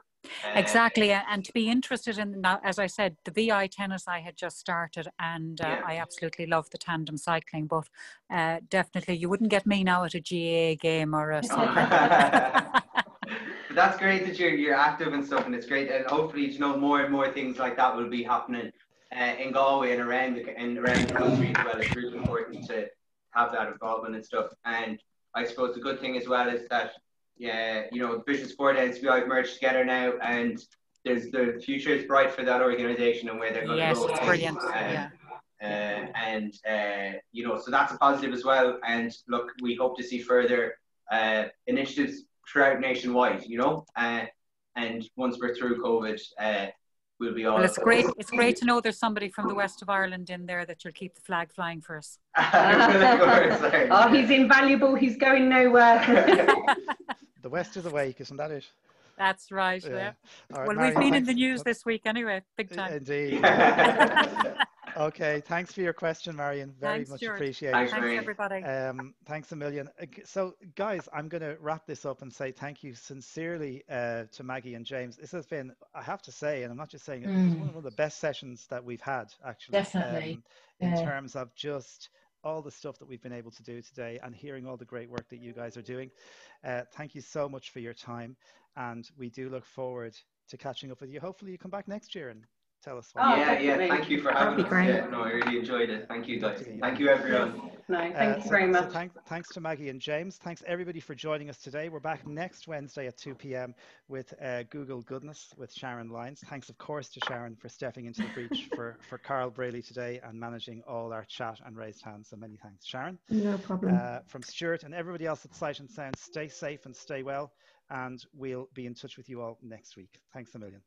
Exactly, and to be interested in, now, as I said, the VI tennis I had just started, and I absolutely love the tandem cycling, but definitely you wouldn't get me now at a GAA game or a That's great that you're active and stuff, and it's great, and hopefully, you know, more and more things like that will be happening in Galway and around the country as well. It's really important to have that involvement and stuff. And I suppose the good thing as well is that, yeah, you know, Vision Sport and NCBI have merged together now, and the future is bright for that organisation and where they're going to go. Yes, brilliant. You know, so that's a positive as well. And look, we hope to see further initiatives throughout nationwide. You know, and once we're through COVID, we'll be all. Well, it's great. It's great to know there's somebody from the west of Ireland in there that you'll keep the flag flying for us. Oh, he's invaluable. He's going nowhere. The West is awake, isn't that it? That's right. Yeah. Right, well, Marion, we've been in the news this week anyway, big time. Indeed. Okay, thanks for your question, Marion. Very much appreciated. Thanks, everybody. Thanks a million. So, guys, I'm going to wrap this up and say thank you sincerely to Maggie and James. This has been, I have to say, and I'm not just saying it, it's one of the best sessions that we've had, actually. Definitely. In terms of just all the stuff that we've been able to do today and hearing all the great work that you guys are doing. Thank you so much for your time, and we do look forward to catching up with you. Hopefully you come back next year and tell us what. Thank you for having us. Yeah, no, I really enjoyed it. Thank you, guys. Thank you, everyone. No, thank you very much. So thanks to Maggie and James. Thanks everybody for joining us today. We're back next Wednesday at 2 p.m. with Google Goodness with Sharon Lyons. Thanks, of course, to Sharon for stepping into the breach for Carl Braley today and managing all our chat and raised hands. So many thanks, Sharon. No problem. From Stuart and everybody else at Sight and Sound, stay safe and stay well, and we'll be in touch with you all next week. Thanks a million.